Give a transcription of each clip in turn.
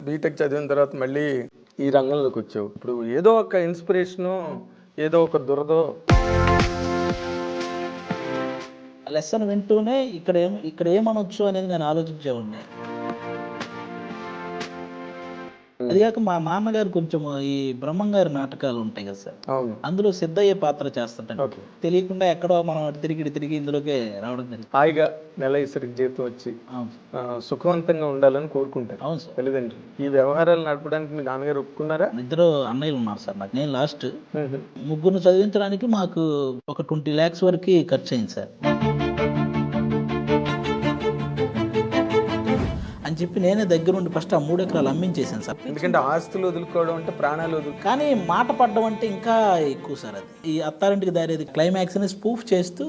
BTech చదివిన తర్వాత మళ్ళీ ఈ రంగంలోకి వచ్చావు. ఇప్పుడు ఏదో ఒక ఇన్స్పిరేషను, ఏదో ఒక దురదో లెసన్ వింటూనే ఇక్కడ ఏమనొచ్చు అనేది నేను ఆలోచించేవాడిని. అది కాక మా నాన్నగారు కొంచెం ఈ బ్రహ్మం గారి నాటకాలు ఉంటాయి కదా సార్, అవును అందులో సిద్ధయ్య పాత్ర చేస్తుంటాడు. ఓకే. తెలియకుండా ఎక్కడో మనం అటు తిరిగి ఇందులోకే రావడం జరిగింది. హాయిగా నెల ఇసరికి జీతం వచ్చి అవును సార్. సుఖవంతంగా ఉండాలని కోరుకుంటారు అవును సార్. తల్లిదండ్రులు. ఈ వ్యవహారాలు నడపడానికి మీ నాన్నగారు ఒప్పుకున్నారా? ఇద్దరు అన్నయ్యలు ఉన్నారు సార్ నాకు. నేను లాస్ట్. ముగ్గురు చదివించడానికి మాకు ఒక 20 lakhs వరకు ఖర్చు అయింది సార్. అని చెప్పి నేనే దగ్గరుండి ఫస్ట్ ఆ 3 ఎకరాలు అమ్మించేసాను సార్. ఎందుకంటే ఆస్తులు వదులుకోవడం అంటే ప్రాణాలు కానీ మాట పడ్డం అంటే ఇంకా ఎక్కువ సార్. అది ఈ అత్తారింటికి దారేది క్లైమాక్స్ ని స్పూఫ్ చేస్తూ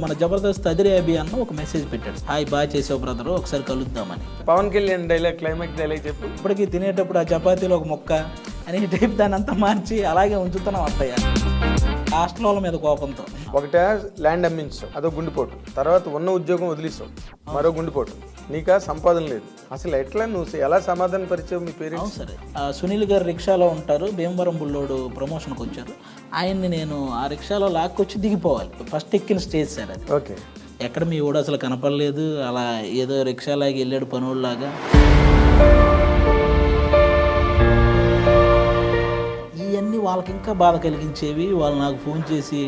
మన జబర్దస్త్ అదిరే అభి అన్న ఒక మెసేజ్ పెట్టాడు, హాయ్ బాగా చేసావు బ్రదర్, ఒకసారి కలుద్దామని. Pawan Kalyan dialogue, climax dialogue చెప్పు. ఇప్పటికీ తినేటప్పుడు ఆ చపాతీలో ఒక మొక్క అని టైప్ దాన్ని అంతా మార్చి అలాగే ఉంచుతున్నాం అత్తయ్య హాస్టల్ వాళ్ళ మీద కోపంతో. ఒకటే ల్యాండ్ అమ్మించావు, అదో గుండెపోటు. తర్వాత ఉన్న ఉద్యోగం వదిలేసావు, మరో గుండెపోటు. నీకా సంపాదన లేదు. అసలు ఎట్లా నువ్వు ఎలా సమాధాన పరిచావు మీ పేరెంట్స్? అవును సరే. సునీల్ గారు రిక్షాలో ఉంటారు, భీమవరం బుల్లోడు ప్రమోషన్కి వచ్చారు. ఆయన్ని నేను ఆ రిక్షాలో లాక్కొచ్చి దిగిపోవాలి. ఫస్ట్ ఎక్కిన స్టేజ్ సార్ అది. ఓకే. ఎక్కడ మీ ఊడు అసలు కనపడలేదు, అలా ఏదో రిక్షాలాగి వెళ్ళాడు పనుల్లాగా. ఇవన్నీ వాళ్ళకి ఇంకా బాధ కలిగించేవి. వాళ్ళు నాకు ఫోన్ చేసి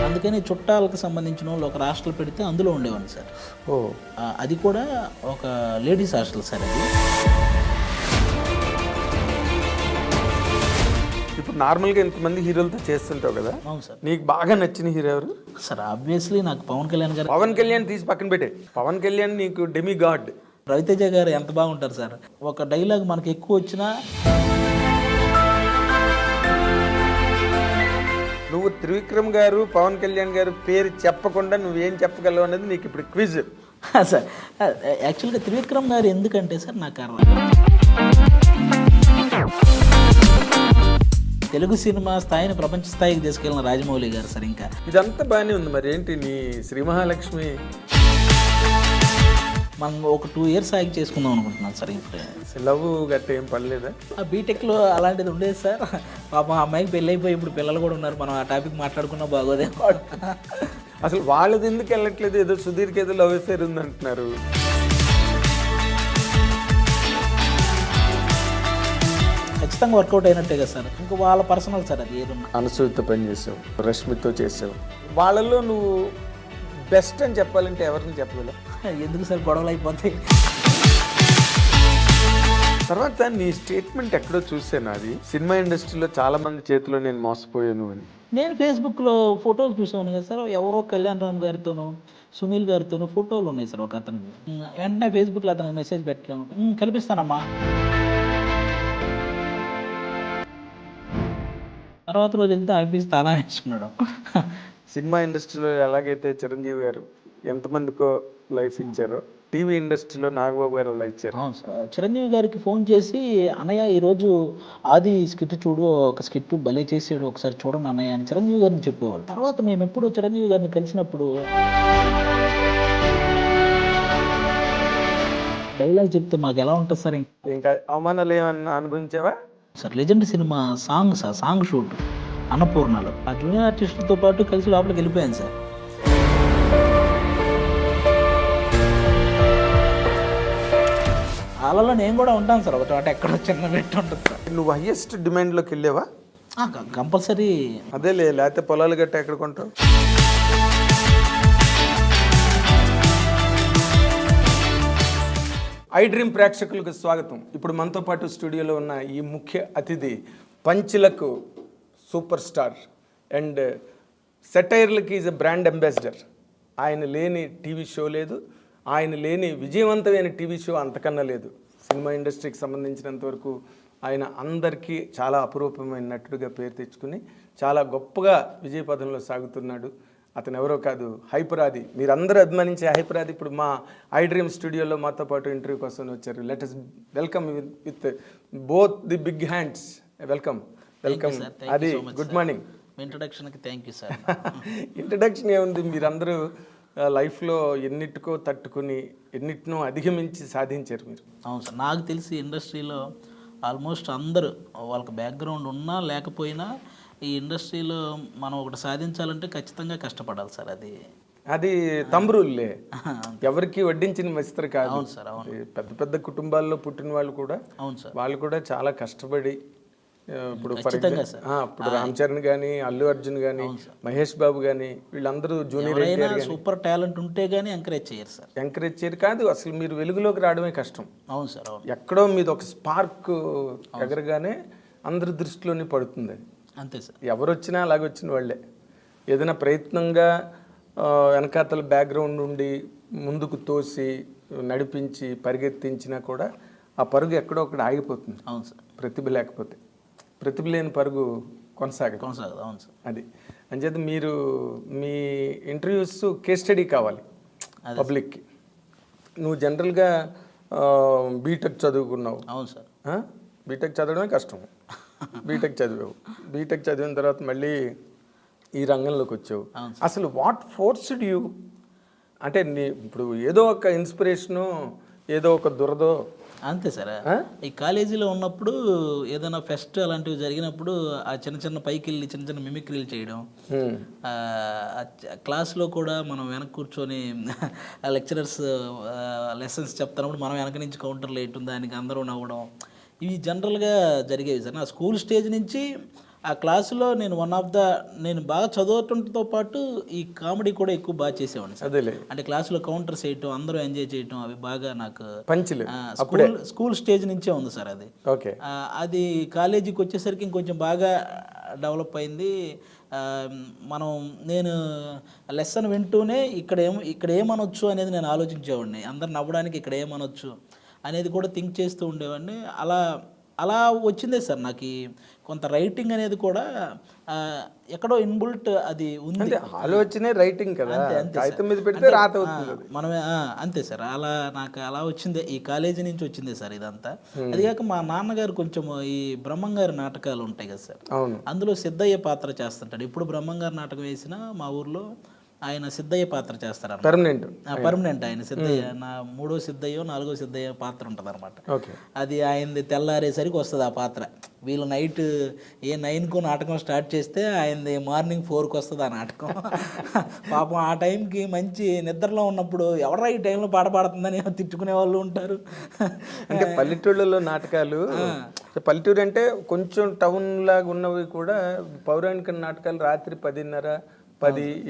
అందుకని చుట్టాలకు సంబంధించిన వాళ్ళు ఒక హాస్టల్ పెడితే అందులో ఉండేవాడిని సార్. ఓ, అది కూడా ఒక లేడీస్ హాస్టల్ సార్ అది. ఇప్పుడు నార్మల్గా ఇంతమంది హీరోలతో చేస్తుంటావు కదా, అవును సార్. నీకు బాగా నచ్చిన హీరో ఎవరు? సార్ ఆబ్వియస్లీ నాకు పవన్ కళ్యాణ్ గారు. పవన్ కళ్యాణ్ తీసి పక్కన పెట్టే. పవన్ కళ్యాణ్ నీకు డెమి గాడ్. రవితేజ గారు ఎంత బాగుంటారు సార్. ఒక డైలాగ్ మనకి ఎక్కువ వచ్చినా నువ్వు త్రివిక్రమ్ గారు, పవన్ కళ్యాణ్ గారు పేరు చెప్పకుండా నువ్వేం చెప్పగలవు అనేది నీకు ఇప్పుడు క్విజ్ సార్. యాక్చువల్గా త్రివిక్రమ్ గారు ఎందుకంటే సార్ నాకు తెలుగు సినిమా స్థాయిని ప్రపంచ స్థాయికి తీసుకెళ్ళిన రాజమౌళి గారు సార్. ఇంకా ఇదంతా బాగానే ఉంది. మరి ఏంటి నీ శ్రీ మహాలక్ష్మి? మనం ఒక 2 years ఆగి చేసుకుందాం అనుకుంటున్నాం సార్. ఇప్పుడు లవ్ గట్ట ఏం పడలేదా? ఆ బీటెక్లో అలాంటిది ఉండేది సార్. పాపం ఆ అమ్మాయికి పెళ్ళి అయిపోయి ఇప్పుడు పిల్లలు కూడా ఉన్నారు. మనం ఆ టాపిక్ మాట్లాడుకున్నా బాగోదే. అసలు వాళ్ళది ఎందుకు వెళ్ళట్లేదు? ఏదో సుధీర్కి ఏదో లవ్ అఫేర్ ఉంది అంటున్నారు. ఖచ్చితంగా వర్కౌట్ అయినట్టే కదా సార్. ఇంకా వాళ్ళ పర్సనల్ సార్ అది ఏదన్నా. అనసూయతో పని చేసావు, రష్మితో చేసావు. వాళ్ళల్లో నువ్వు బెస్ట్ అని చెప్పాలంటే ఎవరిని చెప్పగలవు? ఎందుకు సార్ గొడవలు అయిపోతాయి. తర్వాత నీ స్టేట్మెంట్ ఎక్కడో చూసాను, అది సినిమా ఇండస్ట్రీలో చాలా మంది చేతిలో నేను మోసపోయాను అని. నేను ఫేస్బుక్లో ఫోటోలు చూసాను కదా సార్. ఎవరో కళ్యాణ్ రామ్ గారితోనూ సునీల్ గారితోనూ ఫోటోలు ఉన్నాయి సార్ ఒక అతను. వెంటనే ఫేస్బుక్లో అతనికి మెసేజ్ పెట్టాము, కల్పిస్తానమ్మా. తర్వాత రోజు వెళ్తే ఆఫీస్ తాళం వేసుకున్నాడు. సినిమా ఇండస్ట్రీలో ఎలాగైతే చిరంజీవి గారు ఎంతమందికో లైఫ్ ఇచ్చారో, టీవీ ఇండస్ట్రీలో నాగబాబు గారు లైఫ్ ఇచ్చారు. అవును సార్. చిరంజీవి గారికి ఫోన్ చేసి, అన్నయ్య ఈరోజు ఆది స్కిట్ చూడు, ఒక స్కిట్ భలే చేసాడు, ఒకసారి చూడండి అన్నయ్య అని చిరంజీవి గారిని చెప్పేవాళ్ళు. తర్వాత మేము ఎప్పుడు చిరంజీవి గారిని కలిసినప్పుడు డైలాగ్ చెప్తే మాకు ఎలా ఉంటుంది సార్. ఇంకా అవమానాలు ఏమన్నా అనుభవించావా sir? Legend cinema song shoot అన్నపూర్ణలో ఆ జూనియర్ ఆర్టిస్టులతో పాటు కలిసి లోపలికి వెళ్ళిపోయాను సార్. వాళ్ళలో నేను కూడా ఉంటాను సార్. ఒక చోట ఎక్కడో చిన్న పెట్టి ఉంటుంది సార్. నువ్వు హైయెస్ట్ డిమాండ్లోకి వెళ్ళావా? కంపల్సరీ. అదేలే, లేకపోతే పొలాలు గట్ట ఎక్కడ కొంటావు? ఐ డ్రీమ్ ప్రేక్షకులకు స్వాగతం. ఇప్పుడు మనతో పాటు స్టూడియోలో ఉన్న ఈ ముఖ్య అతిథి పంచులకు సూపర్ స్టార్ అండ్ సెటైర్లకి ఈజ్ ఎ బ్రాండ్ అంబాసిడర్. ఆయన లేని టీవీ షో లేదు, ఆయన లేని విజయవంతమైన టీవీ షో అంతకన్నా లేదు. సినిమా ఇండస్ట్రీకి సంబంధించినంత వరకు ఆయన అందరికీ చాలా అపురూపమైన నటుడిగా పేరు తెచ్చుకుని చాలా గొప్పగా విజయపథంలో సాగుతున్నాడు. అతను ఎవరో కాదు, హైపరాది. మీరందరూ అభిమానించే హైపరాది ఇప్పుడు మా ఐ డ్రీమ్ స్టూడియోలో మాతో పాటు ఇంటర్వ్యూ కోసం వచ్చారు. Let us welcome with both the big hands. Welcome. అది గుడ్ మార్నింగ్. ఇంట్రడక్షన్కి థ్యాంక్ యూ సార్. ఇంట్రడక్షన్ ఏముంది, మీరందరూ లైఫ్లో ఎన్నిటికో తట్టుకుని ఎన్నిటినో అధిగమించి సాధించారు మీరు. అవును సార్, నాకు తెలిసి ఇండస్ట్రీలో ఆల్మోస్ట్ అందరూ వాళ్ళకి బ్యాక్గ్రౌండ్ ఉన్నా లేకపోయినా ఈ ఇండస్ట్రీలో మనం ఒకటి సాధించాలంటే ఖచ్చితంగా కష్టపడాలి సార్. అది తంబ్రుల్లే, ఎవరికి వడ్డించిన మస్తరు కాదు. అవును సార్, అవును. పెద్ద పెద్ద కుటుంబాల్లో పుట్టిన వాళ్ళు కూడా, అవును సార్, వాళ్ళు కూడా చాలా కష్టపడి ఇప్పుడు ఖచ్చితంగా సార్. ఇప్పుడు రామ్ చరణ్ కానీ, అల్లు అర్జున్ కానీ, మహేష్ బాబు కానీ, వీళ్ళందరూ జూనియర్ ఎన్టీఆర్ సూపర్ టాలెంట్ ఉంటే గానీ ఎంకరేజ్ చేయరు సార్. ఎంకరేజ్ చేయరు కాదు, అసలు మీరు వెలుగులోకి రావడమే కష్టం. అవును సార్, అవును. ఎక్కడో మీది ఒక స్పార్క్ ఎగరగానే అందరి దృష్టిలోనే పడుతుంది అది. అంతే సార్. ఎవరు వచ్చినా అలాగే వచ్చిన వాళ్ళే. ఏదైనా ప్రయత్నంగా వెనకాతల బ్యాక్గ్రౌండ్ నుండి ముందుకు తోసి నడిపించి పరిగెత్తించినా కూడా ఆ పరుగు ఎక్కడో ఒకటి ఆగిపోతుంది. అవును సార్. ప్రతిభ లేకపోతే, ప్రతిభ లేని పరుగు కొనసాగదు. అవును సార్. అది అంచేత మీరు మీ ఇంటర్వ్యూస్ కేస్ స్టడీ కావాలి పబ్లిక్కి. నువ్వు జనరల్గా బీటెక్ చదువుకున్నావు. అవును సార్. బీటెక్ చదవడమే కష్టం. బీటెక్ చదివావు, బీటెక్ చదివిన తర్వాత మళ్ళీ ఈ రంగంలోకి వచ్చావు. అసలు వాట్ ఫోర్స్డ్ యూ? అంటే ఇప్పుడు ఏదో ఒక ఇన్స్పిరేషను, ఏదో ఒక దురదో. అంతే సార్. ఈ కాలేజీలో ఉన్నప్పుడు ఏదైనా ఫెస్ట్ అలాంటివి జరిగినప్పుడు ఆ చిన్న చిన్న పైకి వెళ్ళి చిన్న చిన్న మిమిక్రీలు చేయడం, క్లాస్లో కూడా మనం వెనక కూర్చొని లెక్చరర్స్ లెసన్స్ చెప్తున్నప్పుడు మనం వెనక నుంచి కౌంటర్లు వేయటం, దానికి అందరూ నవ్వడం, ఇవి జనరల్గా జరిగేవి సార్. నా స్కూల్ స్టేజ్ నుంచి ఆ క్లాసులో నేను బాగా చదవటంతో పాటు ఈ కామెడీ కూడా ఎక్కువ బాగా చేసేవాడిని సార్. అంటే క్లాసులో కౌంటర్స్ వేయటం, అందరూ ఎంజాయ్ చేయటం, అవి బాగా నాకు స్కూల్ స్టేజ్ నుంచే ఉంది సార్ అది. అది కాలేజీకి వచ్చేసరికి ఇంకొంచెం బాగా డెవలప్ అయింది. నేను లెసన్ వింటూనే ఇక్కడ ఏమనొచ్చు అనేది నేను ఆలోచించేవాడిని. అందరు నవ్వడానికి ఇక్కడ ఏమనొచ్చు అనేది కూడా థింక్ చేస్తూ ఉండేవాడిని. అలా వచ్చిందే సార్ నాకు కొంత రైటింగ్ అనేది కూడా ఎక్కడో ఇన్బుల్ట్ అది ఉంది. ఆలోచనే రైటింగ్ కదా, కాగితం మీద పెడితే రాత అవుతుంది మనమే. అంతే సార్, నాకు అలా వచ్చిందే, ఈ కాలేజీ నుంచి వచ్చిందే సార్ ఇదంతా. అది కాక మా నాన్నగారు కొంచెం ఈ బ్రహ్మంగారి నాటకాలు ఉంటాయి కదా సార్, అందులో సిద్ధయ్య పాత్ర చేస్తుంటాడు. ఇప్పుడు బ్రహ్మంగారి నాటకం వేసినా మా ఊర్లో ఆయన సిద్ధయ్య పాత్ర చేస్తారు. పర్మనెంట్ ఆయన సిద్ధయ్య, నా 3వ సిద్ధయ్యో 4వ సిద్ధయ్య పాత్ర ఉంటుంది అనమాట. అది ఆయనది తెల్లారేసరికి వస్తుంది ఆ పాత్ర. వీళ్ళు నైట్ 9కు నాటకం స్టార్ట్ చేస్తే ఆయనది మార్నింగ్ 4కి వస్తుంది ఆ నాటకం. పాపం ఆ టైంకి మంచి నిద్రలో ఉన్నప్పుడు ఎవరా ఈ టైంలో పాట పాడుతుందని తిట్టుకునే వాళ్ళు ఉంటారు. అంటే పల్లెటూళ్ళలో నాటకాలు, పల్లెటూరు అంటే కొంచెం టౌన్ లాగా ఉన్నవి కూడా పౌరాణిక నాటకాలు రాత్రి 10:30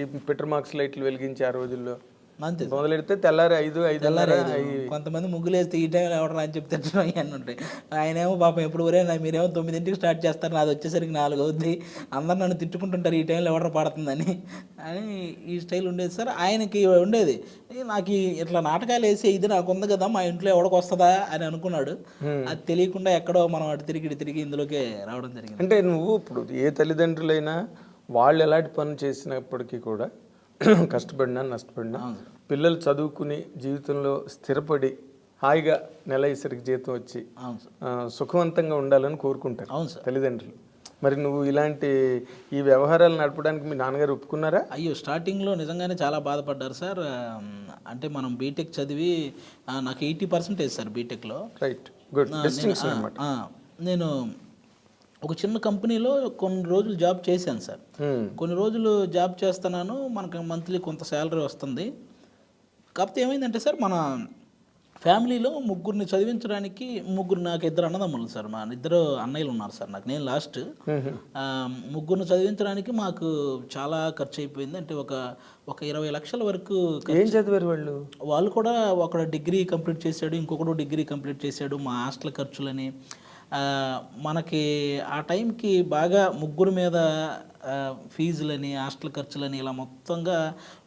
ఈ పెట్రోల్ మార్క్స్ లైట్లు వెలిగించి ఆ రోజుల్లో అంతే మొదలెడితే తెల్లారి 5:30. కొంతమంది ముగ్గులేస్తే ఈ టైంలో ఎవడరా అని చెప్తే అవన్నీ ఉంటాయి. ఆయనేమో పాపం ఎప్పుడు మీరేమో 9ంటికి స్టార్ట్ చేస్తారు, నాది వచ్చేసరికి 4 అవుద్ది, అందరు నన్ను తిట్టుకుంటుంటారు ఈ టైంలో ఎవడరా పడుతుందని అని ఈ స్టైల్ ఉండేది సార్. ఆయనకి ఉండేది, నాకు ఇట్లా నాటకాలు వేసి ఇది నాకు ఉంది కదా, మా ఇంట్లో ఎవడికి వస్తుందా అని అనుకున్నాడు. అది తెలియకుండా ఎక్కడో మనం అటు తిరిగి ఇందులోకే రావడం జరిగింది. అంటే నువ్వు ఇప్పుడు ఏ తల్లిదండ్రులైనా వాళ్ళు ఎలాంటి పని చేసినప్పటికీ కూడా కష్టపడినా నష్టపడినా పిల్లలు చదువుకుని జీవితంలో స్థిరపడి హాయిగా నెల ఇసరికి జీతం వచ్చి సుఖవంతంగా ఉండాలని కోరుకుంటారు తల్లిదండ్రులు. మరి నువ్వు ఇలాంటి ఈ వ్యవహారాలు నడపడానికి మీ నాన్నగారు ఒప్పుకున్నారా? అయ్యో, స్టార్టింగ్లో నిజంగానే చాలా బాధపడ్డారు సార్. అంటే మనం బీటెక్ చదివి నాకు 80% సార్ బీటెక్లో. రైట్, గుడ్ డిస్టింక్షన్ అన్నమాట. నేను ఒక చిన్న కంపెనీలో కొన్ని రోజులు జాబ్ చేశాను సార్. కొన్ని రోజులు జాబ్ చేస్తున్నాను, మనకు మంత్లీ కొంత శాలరీ వస్తుంది. కాకపోతే ఏమైందంటే సార్, మన ఫ్యామిలీలో ముగ్గురిని చదివించడానికి నాకు 2 అన్నదమ్ములు సార్. మా 2 అన్నయ్యలు ఉన్నారు సార్ నాకు, నేను లాస్ట్. ముగ్గురిని చదివించడానికి మాకు చాలా ఖర్చు అయిపోయింది. అంటే ఒక 20 లక్షల వరకు. ఏం చదివారు వాళ్ళు? వాళ్ళు కూడా ఒకడు డిగ్రీ కంప్లీట్ చేశాడు, ఇంకొకడు డిగ్రీ కంప్లీట్ చేశాడు. మా హాస్టల్ ఖర్చులని మనకి ఆ టైంకి బాగా ముగ్గురు మీద ఫీజులని హాస్టల్ ఖర్చులని ఇలా మొత్తంగా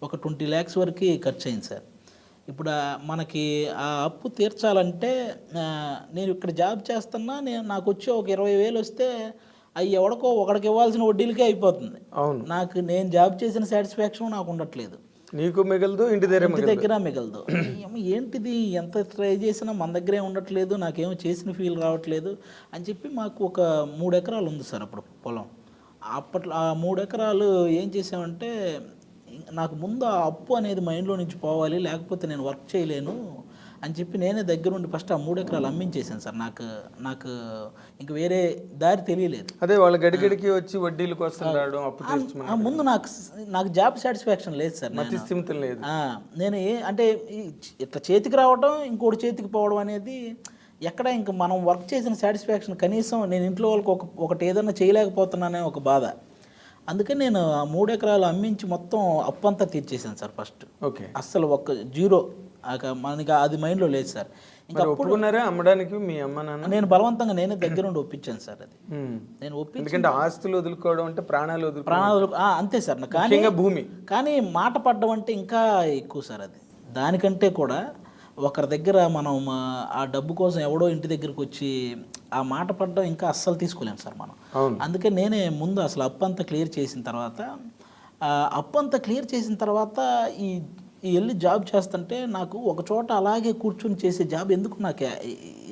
ఒక 20 lakhs వరకు ఖర్చు అయింది సార్. ఇప్పుడు మనకి ఆ అప్పు తీర్చాలంటే నేను ఇక్కడ జాబ్ చేస్తున్నా, నాకు వచ్చి ఒక 20,000 వస్తే అవి ఎవడికో ఒకడికి ఇవ్వాల్సిన వడ్డీలకే అయిపోతుంది. నేను జాబ్ చేసిన సాటిస్ఫాక్షన్ నాకు ఉండట్లేదు. నీకు మిగలదు, ఇంటి దగ్గర మిగలదు. ఏంటిది, ఎంత ట్రై చేసినా మన దగ్గరే ఉండట్లేదు, నాకేమో చేసిన ఫీల్ రావట్లేదు అని చెప్పి మాకు ఒక 3 ఎకరాలు ఉంది సార్ అప్పుడు పొలం. అప్పట్లో ఆ 3 ఎకరాలు ఏం చేసామంటే నాకు ముందు ఆ అప్పు అనేది మైండ్లో నుంచి పోవాలి, లేకపోతే నేను వర్క్ చేయలేను అని చెప్పి నేనే దగ్గరుండి ఫస్ట్ ఆ 3 ఎకరాలు అమ్మించేసాను సార్. నాకు నాకు ఇంక వేరే దారి తెలియలేదు. అదే వాళ్ళ గడిగడికి వచ్చి వడ్డీల కోసం రావడం, అప్పు తీర్చమని. ముందు నాకు జాబ్ సాటిస్ఫాక్షన్ లేదు సార్. మతి స్థిమితం లేదు. నేను అంటే ఇట్లా చేతికి రావడం ఇంకోటి చేతికి పోవడం అనేది ఎక్కడ ఇంక మనం వర్క్ చేసిన సాటిస్ఫాక్షన్ కనీసం నేను ఇంట్లో వాళ్ళకి ఒకటి ఏదైనా చేయలేకపోతున్నానే ఒక బాధ. అందుకని నేను ఆ 3 ఎకరాలు అమ్మించి మొత్తం అప్పంతా తీర్చేసాను సార్ ఫస్ట్. ఓకే. అస్సలు జీరో మనకి అది మైండ్లో లేదు సార్. ఇంకా ఒప్పుకున్నారా అమ్మడానికి మీ అమ్మ నాన్న? నేను బలవంతంగా నేనే దగ్గరుండి ఒప్పించాను సార్. అది నేను ఎందుకంటే ఆస్తులు వదులుకోవడం అంటే ప్రాణాలు అంతే సార్. కానీ భూమి కానీ మాట పడ్డం అంటే ఇంకా ఎక్కువ సార్. అది దానికంటే కూడా ఒకరి దగ్గర మనం ఆ డబ్బు కోసం ఎవడో ఇంటి దగ్గరికి వచ్చి ఆ మాట పడ్డం ఇంకా అస్సలు తీసుకోలేము సార్ మనం. అందుకే నేనే ముందు అసలు అప్పంతా క్లియర్ చేసిన తర్వాత ఈ వెళ్ళి జాబ్ చేస్తుంటే నాకు ఒక చోట అలాగే కూర్చుని చేసే జాబ్ ఎందుకు నాకు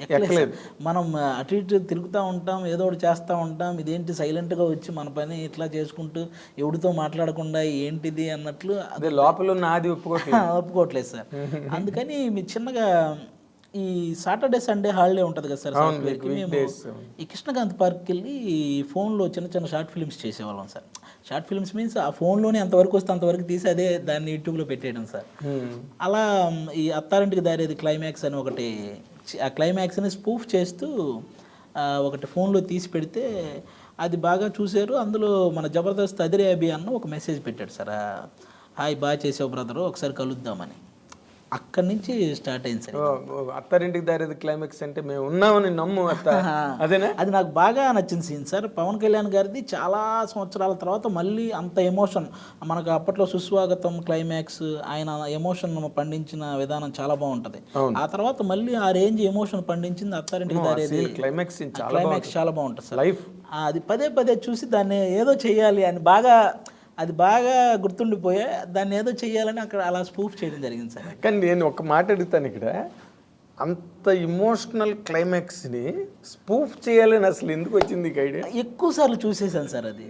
ఎక్కలేదు. మనం అటు ఇటు తిరుగుతూ ఉంటాం, ఏదో ఒకటి చేస్తూ ఉంటాం. ఇదేంటి సైలెంట్గా వచ్చి మన పని ఇట్లా చేసుకుంటూ ఎవరితో మాట్లాడకుండా ఏంటిది అన్నట్లు అదే లోపల నాది ఒప్పుకోవట్లేదు సార్. అందుకని మీ చిన్నగా ఈ సాటర్డే సండే హాలిడే ఉంటుంది కదా సార్ సాఫ్ట్వేర్కి, మేము ఈ కృష్ణకాంత్ పార్క్కి వెళ్ళి ఫోన్లో చిన్న చిన్న షార్ట్ ఫిల్మ్స్ చేసేవాళ్ళం సార్. షార్ట్ ఫిల్మ్స్ మీన్స్ ఆ ఫోన్లోనే ఎంతవరకు వస్తే అంతవరకు తీసి అదే దాన్ని యూట్యూబ్లో పెట్టేయడం సార్. అలా ఈ అత్తారింటికి దారేది క్లైమాక్స్ అని ఒకటి, ఆ క్లైమాక్స్ని స్పూఫ్ చేస్తూ ఒకటి ఫోన్లో తీసి పెడితే అది బాగా చూశారు. అందులో మన జబర్దస్త్ అదిరే అభి అన్న ఒక మెసేజ్ పెట్టాడు సార్, హాయ్ బాగా చేసావు బ్రదరు, ఒకసారి కలుద్దామని. అక్కడి నుంచి స్టార్ట్ అయింది సార్. అత్తారింటికి దారేది క్లైమాక్స్ అంటే మేము ఉన్నామని నమ్ము అదేనా? అది నాకు బాగా నచ్చిన సీన్ సార్. పవన్ కళ్యాణ్ గారిది చాలా సంవత్సరాల తర్వాత మళ్ళీ అంత ఎమోషన్ మనకు అప్పట్లో సుస్వాగతం క్లైమాక్స్ ఆయన ఎమోషన్ పండించిన విధానం చాలా బాగుంటది. ఆ తర్వాత మళ్ళీ ఆ range emotion పండించింది Attarintiki Daredi climax చాలా బాగుంటుంది సార్. అది పదే పదే చూసి దాన్ని ఏదో చెయ్యాలి అని అది బాగా గుర్తుండిపోయా, దాన్ని ఏదో చెయ్యాలని అక్కడ అలా స్పూఫ్ చేయడం జరిగింది సార్. కానీ నేను ఒక మాట అడుగుతాను ఇక్కడ, అంత ఇమోషనల్ క్లైమాక్స్ని స్పూఫ్ చేయాలని అసలు ఎందుకు వచ్చింది ఐడియా? ఎక్కువ సార్లు చూసేసాను సార్. అది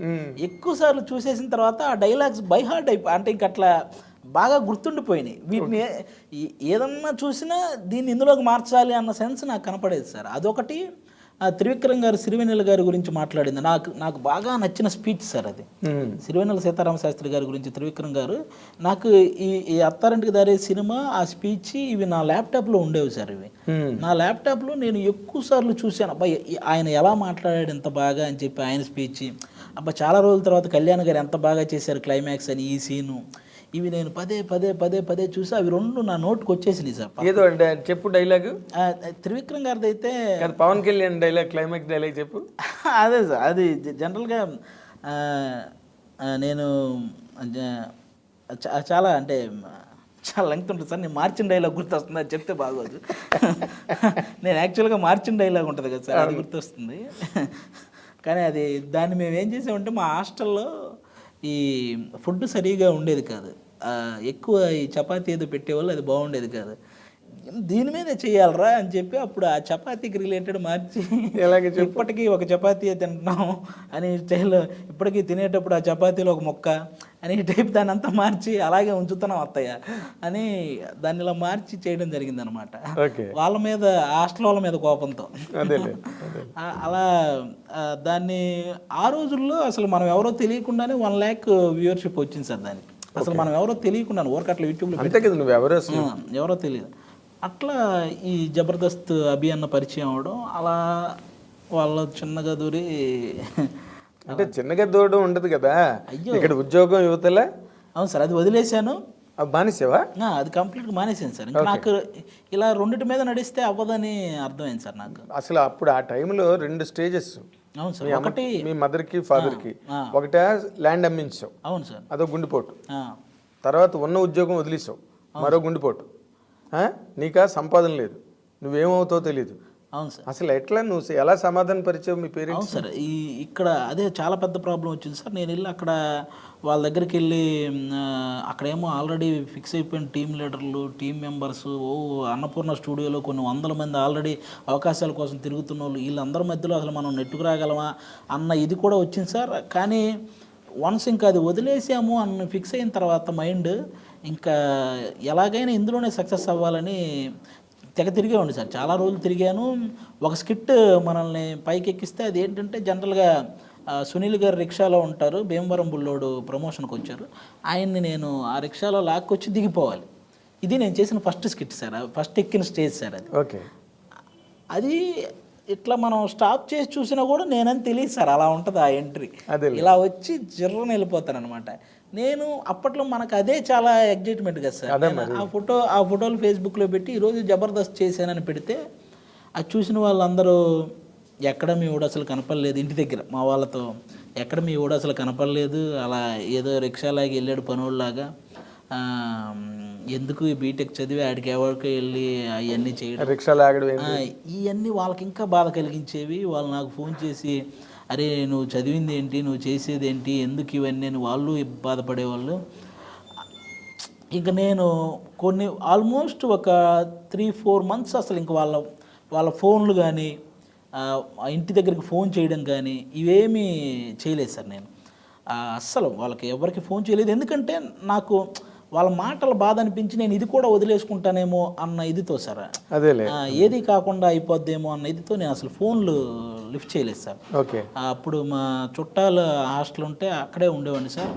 ఎక్కువ సార్లు చూసేసిన తర్వాత ఆ డైలాగ్స్ బై హార్ట్ అంటే ఇంక అట్లా బాగా గుర్తుండిపోయినాయి. వీటిని ఏదన్నా చూసినా దీన్ని ఇందులోకి మార్చాలి అన్న సెన్స్ నాకు కనపడేది సార్. అదొకటి. త్రివిక్రమ్ గారు సిరివెన్నెల గారి గురించి మాట్లాడింది నాకు బాగా నచ్చిన స్పీచ్ సార్. అది సిరివెన్నెల సీతారామ శాస్త్రి గారి గురించి త్రివిక్రమ్ గారు, నాకు ఈ అత్తారింటికి దారే సినిమా ఆ స్పీచ్ ఇవి నా ల్యాప్టాప్లో ఉండేవి సార్. ఇవి నా ల్యాప్టాప్లో నేను ఎక్కువ సార్లు చూశాను. అబ్బాయి ఆయన ఎలా మాట్లాడాడు ఎంత బాగా అని చెప్పి ఆయన స్పీచ్. అబ్బా చాలా రోజుల తర్వాత కళ్యాణ్ గారు ఎంత బాగా చేశారు క్లైమాక్స్ అని ఈ సీను. ఇవి నేను పదే పదే పదే పదే చూసి అవి రెండు నా నోట్కి వచ్చేసినాయి సార్. ఏదో చెప్పు డైలాగ్. త్రివిక్రమ్ గారిది అయితే Pawan Kalyan dialogue, climax dialogue చెప్పు. అదే సార్, అది జనరల్గా నేను చాలా అంటే చాలా లెంగ్త్ ఉంటుంది సార్. నేను మార్చిన డైలాగ్ గుర్తొస్తుంది, అది చెప్తే బాగోదు. నేను యాక్చువల్గా మార్చిన డైలాగ్ ఉంటుంది కదా సార్, అది గుర్తొస్తుంది. కానీ అది దాన్ని మేము ఏం చేసామంటే మా హాస్టల్లో ఈ ఫుడ్ సరిగా ఉండేది కాదు. ఎక్కువ ఈ చపాతీ ఏదో పెట్టేవాళ్ళు, అది బాగుండేది కాదు. దీని మీదే చేయాలరా అని చెప్పి అప్పుడు ఆ చపాతీకి రిలేటెడ్ మార్చి ఇప్పటికీ ఒక చపాతీ తింటున్నాం అని స్టైల్లో, ఇప్పటికీ తినేటప్పుడు ఆ చపాతీలో ఒక మొక్క అని టైప్ దాన్ని అంతా మార్చి అలాగే ఉంచుతున్నాం అత్తయ్య అని దాన్ని ఇలా మార్చి చేయడం జరిగింది అనమాట. వాళ్ళ మీద హాస్టల్ వాళ్ళ మీద కోపంతో అలా దాన్ని ఆ రోజుల్లో అసలు మనం ఎవరో తెలియకుండానే 1 lakh వ్యూవర్షిప్ వచ్చింది సార్ దానికి. అసలు మనం ఎవరో తెలియకుండా ఊరకట్ల యూట్యూబ్లో ఎవరో తెలియదు. అట్లా ఈ జబర్దస్త్ అభి అన్న పరిచయం అవడం, అలా వాళ్ళ చిన్నగా దూరి, అంటే చిన్నగా దూరడం ఉండదు కదా ఇక్కడ ఉద్యోగం యువతలే. అవును సార్, అది వదిలేశాను. మానేసావా? అది కంప్లీట్గా మానేసాను సార్. ఇంకా నాకు ఇలా రెండిటి మీద నడిస్తే అవ్వదని అర్థమైంది సార్ నాకు. అసలు అప్పుడు ఆ టైంలో 2 స్టేజెస్. అవును సార్. ఒకటి మీ మదర్కి ఫాదర్కి, ఒకటే ల్యాండ్ అమ్మించావు. అవును సార్. అదో గుండెపోటు. తర్వాత ఉన్న ఉద్యోగం వదిలేసావు, మరో గుండెపోటు. నీకా సంపాదన లేదు, నువ్వేమవుతావో తెలీదు. అవును సార్. అసలు ఎట్లా నువ్వు ఎలా సమాధాన పరిచావు మీ పేరెంట్స్? అవును సార్. ఇక్కడ అదే చాలా పెద్ద ప్రాబ్లం వచ్చింది సార్. నేను వెళ్ళి అక్కడ వాళ్ళ దగ్గరికి వెళ్ళి అక్కడేమో ఆల్రెడీ ఫిక్స్ అయిపోయిన టీమ్ లీడర్లు, టీమ్ మెంబర్స్, అన్నపూర్ణ స్టూడియోలో కొన్ని వందల మంది ఆల్రెడీ అవకాశాల కోసం తిరుగుతున్న వాళ్ళు, వీళ్ళందరి మధ్యలో అసలు మనం నెట్టుకు రాగలమా అన్న ఇది కూడా వచ్చింది సార్. కానీ వన్స్ ఇంకా అది వదిలేసాము అన్న ఫిక్స్ అయిన తర్వాత మైండ్ ఇంకా ఎలాగైనా ఇందులోనే సక్సెస్ అవ్వాలని తెగ తిరిగేవాడిని సార్. చాలా రోజులు తిరిగాను. ఒక స్కిట్ మనల్ని పైకి ఎక్కిస్తే అది ఏంటంటే జనరల్గా సునీల్ గారు రిక్షాలో ఉంటారు, భీమవరం బుల్లోడు ప్రమోషన్కి వచ్చారు, ఆయన్ని నేను ఆ రిక్షాలో లాక్కొచ్చి దిగిపోవాలి. ఇది నేను చేసిన ఫస్ట్ స్కిట్ సార్, ఫస్ట్ ఎక్కిన స్టేజ్ సార్ అది. ఓకే. అది ఇట్లా మనం స్టాప్ చేసి చూసినా కూడా నేనని తెలియదు సార్, అలా ఉంటుంది ఆ ఎంట్రీ. ఇలా వచ్చి జిర్రని వెళ్ళిపోతాను అనమాట. నేను అప్పట్లో మనకు అదే చాలా ఎగ్జైట్మెంట్ కదా సార్. ఆ ఫోటోలు ఫేస్బుక్లో పెట్టి ఈరోజు జబర్దస్త్ చేశానని పెడితే అది చూసిన వాళ్ళందరూ ఎక్కడ మీ ఊడు అసలు కనపడలేదు, ఇంటి దగ్గర మా వాళ్ళతో ఎక్కడ మీ ఊడు అసలు కనపడలేదు, అలా ఏదో రిక్షాలాగా వెళ్ళాడు పనుల్లాగా, ఎందుకు ఈ బీటెక్ చదివి ఆడికి ఎవరికి వెళ్ళి అవన్నీ చేయడం, ఇవన్నీ వాళ్ళకి ఇంకా బాధ కలిగించేవి. వాళ్ళు నాకు ఫోన్ చేసి అరే నువ్వు చదివింది ఏంటి, నువ్వు చేసేది ఏంటి, ఎందుకు ఇవన్నీ అని వాళ్ళు బాధపడేవాళ్ళు. ఇంకా నేను కొన్ని ఆల్మోస్ట్ ఒక 3-4 months అసలు ఇంక వాళ్ళ ఫోన్లు కానీ ఇంటి దగ్గరికి ఫోన్ చేయడం కానీ ఇవేమీ చేయలేదు సార్. నేను అస్సలు వాళ్ళకి ఎవరికి ఫోన్ చేయలేదు. ఎందుకంటే నాకు వాళ్ళ మాటల బాధ అనిపించి నేను ఇది కూడా వదిలేసుకుంటానేమో అన్న ఇదితో సార్, ఏది కాకుండా అయిపోద్దేమో అన్న ఇదితో నేను అసలు ఫోన్లు లిఫ్ట్ చేయలేదు సార్. అప్పుడు మా చుట్టాలు హాస్టల్ ఉంటే అక్కడే ఉండేవాడిని సార్.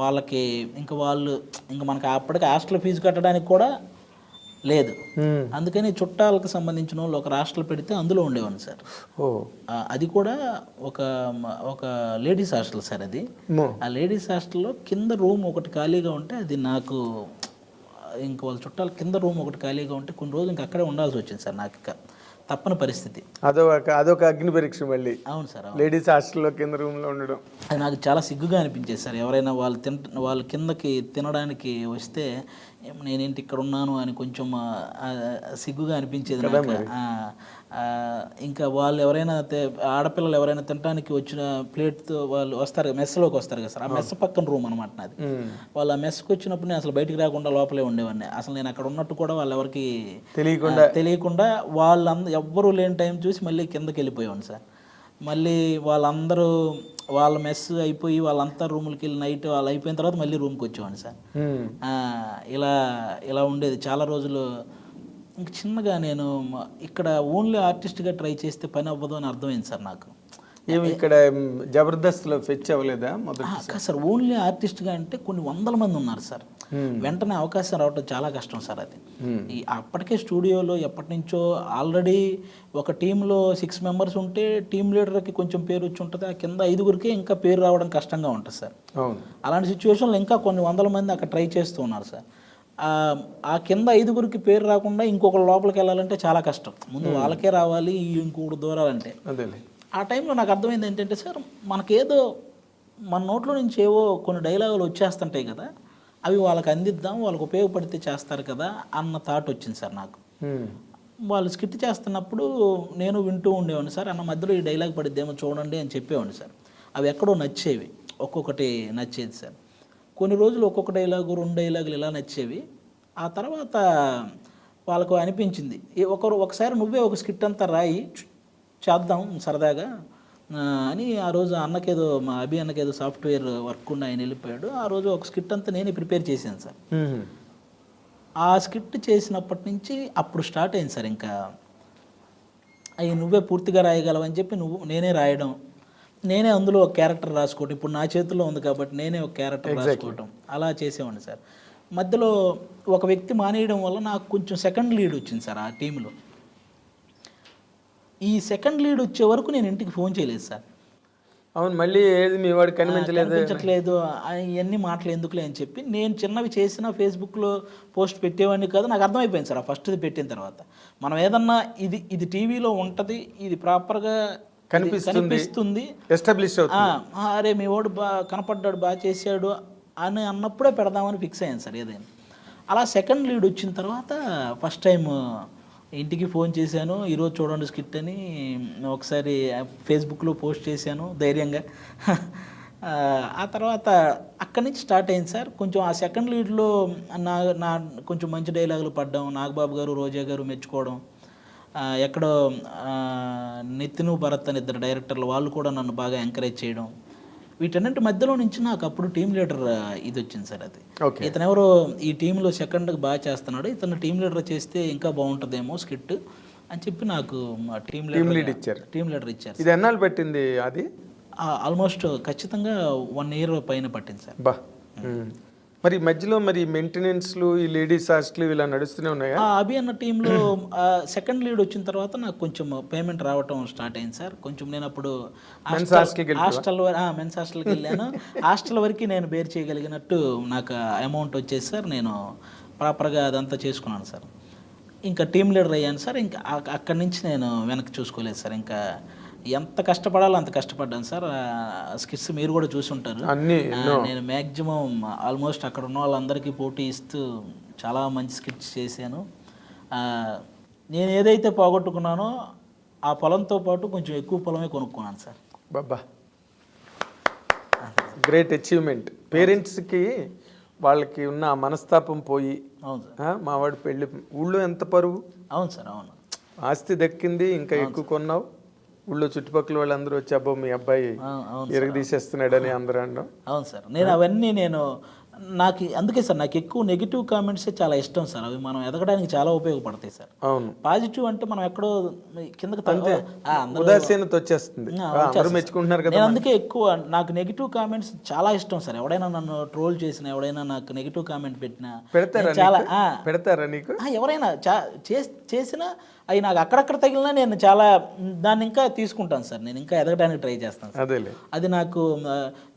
వాళ్ళకి ఇంకా మనకి అప్పటికి హాస్టల్ ఫీజు కట్టడానికి కూడా లేదు. అందుకని చుట్టాలకు సంబంధించిన వాళ్ళు ఒక హాస్టల్ పెడితే అందులో ఉండేవాడిని సార్. అది కూడా ఒక లేడీస్ హాస్టల్ సార్. అది ఆ లేడీస్ హాస్టల్లో కింద రూమ్ ఒకటి ఖాళీగా ఉంటే అది నాకు ఇంక వాళ్ళ చుట్టాలు కింద రూమ్ ఒకటి ఖాళీగా ఉంటే కొన్ని రోజులు ఇంక అక్కడే ఉండాల్సి వచ్చింది సార్. నాకు ఇక తప్పని పరిస్థితి. అదొక అగ్ని పరీక్ష మళ్ళీ. అవును సార్. లేడీస్ హాస్టల్లో కింద రూమ్లో ఉండడం అది నాకు చాలా సిగ్గుగా అనిపించేది సార్. ఎవరైనా వాళ్ళు కిందకి తినడానికి వస్తే నేనేంటి ఇక్కడ ఉన్నాను అని కొంచెం సిగ్గుగా అనిపించేది నాకు. ఇంకా వాళ్ళు ఎవరైనా ఆడపిల్లలు ఎవరైనా తినడానికి వచ్చిన ప్లేట్తో వాళ్ళు వస్తారు, మెస్లోకి వస్తారు కదా సార్. ఆ మెస్ పక్కన రూమ్ అనమాట నాది. వాళ్ళు ఆ మెస్కి వచ్చినప్పుడు నేను అసలు బయటికి రాకుండా లోపలే ఉండేవాడిని. అసలు నేను అక్కడ ఉన్నట్టు కూడా వాళ్ళు ఎవరికి తెలియకుండా ఎవ్వరూ లేని టైం చూసి మళ్ళీ కిందకి వెళ్ళిపోయాను సార్. మళ్ళీ వాళ్ళందరూ వాళ్ళ మెస్ అయిపోయి వాళ్ళంతా రూములకి వెళ్ళి నైట్ వాళ్ళు అయిపోయిన తర్వాత మళ్ళీ రూమ్కి వచ్చేవాడిని సార్. ఇలా ఉండేది చాలా రోజులు. ఇంక చిన్నగా నేను ఇక్కడ ఓన్లీ ఆర్టిస్ట్గా ట్రై చేస్తే పని అవ్వదు అని అర్థమైంది సార్ నాకు. ఇక్కడ జబర్దస్త్లో ఫెచ్ అవ్వలేదా మొదటి సార్? ఓన్లీ ఆర్టిస్ట్గా అంటే కొన్ని 100 మంది ఉన్నారు సార్. వెంటనే అవకాశం రావడం చాలా కష్టం సార్. అది అప్పటికే స్టూడియోలో ఎప్పటి నుంచో ఆల్రెడీ ఒక టీంలో 6 members ఉంటే టీం లీడర్కి కొంచెం పేరు వచ్చి ఉంటుంది, ఆ కింద 5గురికే ఇంకా పేరు రావడం కష్టంగా ఉంటుంది సార్. అలాంటి సిచ్యువేషన్లో ఇంకా కొన్ని 100 మంది అక్కడ ట్రై చేస్తూ ఉన్నారు సార్. ఆ కింద 5గురికి పేరు రాకుండా ఇంకొకరు లోపలికి వెళ్ళాలంటే చాలా కష్టం. ముందు వాళ్ళకే రావాలి, ఇంకొకటి దూరాలంటే. ఆ టైంలో నాకు అర్థమైంది ఏంటంటే సార్, మనకేదో మన నోట్లో నుంచి ఏవో కొన్ని డైలాగులు వచ్చేస్తుంటాయి కదా, అవి వాళ్ళకి అందిద్దాం, వాళ్ళకి ఉపయోగపడితే చేస్తారు కదా అన్న థాట్ వచ్చింది సార్ నాకు. వాళ్ళు స్కిట్ చేస్తున్నప్పుడు నేను వింటూ ఉండేవాడిని సార్. అన్న మధ్యలో ఈ డైలాగ్ పడిద్దేమో చూడండి అని చెప్పేవాడిని సార్. అవి ఎక్కడో నచ్చేవి, ఒక్కొక్కటి నచ్చేది సార్. కొన్ని రోజులు ఒక్కొక్క డైలాగు 2 డైలాగులు ఇలా నచ్చేవి. ఆ తర్వాత వాళ్ళకు అనిపించింది ఒకసారి నువ్వే ఒక స్కిట్ అంతా రాయి చేద్దాం సరదాగా అని. ఆ రోజు అన్నకేదో మా అభి అన్నకేదో సాఫ్ట్వేర్ వర్క్ ఉండి ఆయన వెళ్ళిపోయాడు. ఆ రోజు ఒక స్కిట్ అంతా నేనే ప్రిపేర్ చేశాను సార్. ఆ స్కిట్ చేసినప్పటి నుంచి అప్పుడు స్టార్ట్ అయింది సార్. ఇంకా అవి నువ్వే పూర్తిగా రాయగలవని చెప్పి నేనే రాయడం, నేనే అందులో ఒక క్యారెక్టర్ రాసుకోవటం. ఇప్పుడు నా చేతిలో ఉంది కాబట్టి నేనే ఒక క్యారెక్టర్ రాసుకోవటం అలా చేసేవాడిని సార్. మధ్యలో ఒక వ్యక్తి మానేయడం వల్ల నాకు కొంచెం సెకండ్ లీడ్ వచ్చింది సార్ ఆ టీంలో. ఈ సెకండ్ లీడ్ వచ్చే వరకు నేను ఇంటికి ఫోన్ చేయలేదు సార్. అవును, మళ్ళీ ఏది మీ వాడు కనిపించట్లేదు ఇవన్నీ మాటలు ఎందుకులే అని చెప్పి నేను చిన్నవి చేసిన ఫేస్బుక్లో పోస్ట్ పెట్టేవాడిని కాదు. నాకు అర్థమైపోయింది సార్ ఆ ఫస్ట్ది పెట్టిన తర్వాత, మనం ఏదన్నా ఇది టీవీలో ఉంటుంది, ఇది ప్రాపర్గా కనిపిస్తుంది, అరే మీ వాడు కనపడ్డాడు, బాగా చేశాడు అని అన్నప్పుడే పెడదామని ఫిక్స్ అయ్యాను సార్ ఏదైనా. అలా సెకండ్ లీడ్ వచ్చిన తర్వాత ఫస్ట్ టైం ఇంటికి ఫోన్ చేశాను, ఈరోజు చూడండి స్కిట్ అని ఒకసారి ఫేస్బుక్లో పోస్ట్ చేశాను ధైర్యంగా. ఆ తర్వాత అక్కడి నుంచి స్టార్ట్ అయింది సార్. కొంచెం ఆ సెకండ్ లీడ్లో నా నా కొంచెం మంచి డైలాగులు పడ్డం, నాగబాబు గారు, రోజా గారు మెచ్చుకోవడం, ఎక్కడో నితిన్ భరత్ అని ఇద్దరు డైరెక్టర్లు వాళ్ళు కూడా నన్ను బాగా ఎంకరేజ్ చేయడం, వీటన్నింటి మధ్యలో నుంచి నాకు అప్పుడు టీం లీడర్ ఇది వచ్చింది సార్. అది ఇతను ఎవరో ఈ టీంలో సెకండ్కి బాగా చేస్తున్నాడు, ఇతను టీం లీడర్ చేస్తే ఇంకా బాగుంటుందేమో స్కిట్ అని చెప్పి నాకు టీం లీడర్ ఇచ్చారు. ఇది ఎన్నాళ్ళు పెట్టింది? అది ఆల్మోస్ట్ ఖచ్చితంగా 1 year పైన పట్టింది సార్. బా మరి మధ్యలో మరి మెయింటెనెన్స్లు, ఈ లేడీస్ హాస్టల్ ఇలా నడుస్తూనే ఉన్నాయా? అభి అన్న టీంలో సెకండ్ లీడ్ వచ్చిన తర్వాత నాకు కొంచెం పేమెంట్ రావటం స్టార్ట్ అయింది సార్. కొంచెం నేను అప్పుడు మెన్స్ హాస్టల్కి వెళ్ళాను. హాస్టల్ వరకు నేను బేర్ చేయగలిగినట్టు నాకు అమౌంట్ వచ్చేసి సార్, నేను ప్రాపర్గా అదంతా చేసుకున్నాను సార్. ఇంకా టీం లీడర్ అయ్యాను సార్. ఇంకా అక్కడి నుంచి నేను వెనక్కి చూసుకోలేదు సార్. ఇంకా ఎంత కష్టపడాలో అంత కష్టపడ్డాను సార్. స్కిట్స్ మీరు కూడా చూసి ఉంటారు. నేను మ్యాక్సిమం ఆల్మోస్ట్ అక్కడ ఉన్న వాళ్ళందరికీ పోటీ ఇస్తూ చాలా మంచి స్కిట్స్ చేశాను. నేను ఏదైతే పోగొట్టుకున్నానో ఆ పొలంతో పాటు కొంచెం ఎక్కువ పొలమే కొనుక్కున్నాను సార్. బాబా, గ్రేట్ అచీవ్మెంట్. పేరెంట్స్కి వాళ్ళకి ఉన్న ఆ మనస్తాపం పోయి, అవును సార్, మావాడి పెళ్ళి, ఊళ్ళో ఎంత పరువు. అవును సార్, అవును. ఆస్తి దక్కింది, ఇంకా ఎక్కువ కొన్నావు. ఊళ్ళో చుట్టుపక్కల వాళ్ళందరూ వచ్చి అబ్బో మీ అబ్బాయి ఎరగదీసేస్తున్నాడని అందరూ అనడం. అవును సార్, నేను అవన్నీ నాకు అందుకే సార్ నాకు ఎక్కువ నెగిటివ్ కామెంట్సే చాలా ఇష్టం సార్. అవి మనం ఎదగడానికి చాలా ఉపయోగపడతాయి సార్. అవును, పాజిటివ్ అంటే మనం ఎక్కడో కిందకి ఉదాసీనత వచ్చేస్తుంది, మెచ్చుకుంటున్నారు కదా. నేను అందుకే ఎక్కువ నాకు నెగిటివ్ కామెంట్స్ చాలా ఇష్టం సార్. ఎవడైనా నన్ను ట్రోల్ చేసినా, ఎవడైనా నాకు నెగిటివ్ కామెంట్ పెట్టినా పెడతారా నీకు? ఎవరైనా చేసినా అవి నాకు అక్కడక్కడ తగిలినా నేను చాలా దాన్ని ఇంకా తీసుకుంటాను సార్. నేను ఇంకా ఎదగడానికి ట్రై చేస్తాను సార్. అది నాకు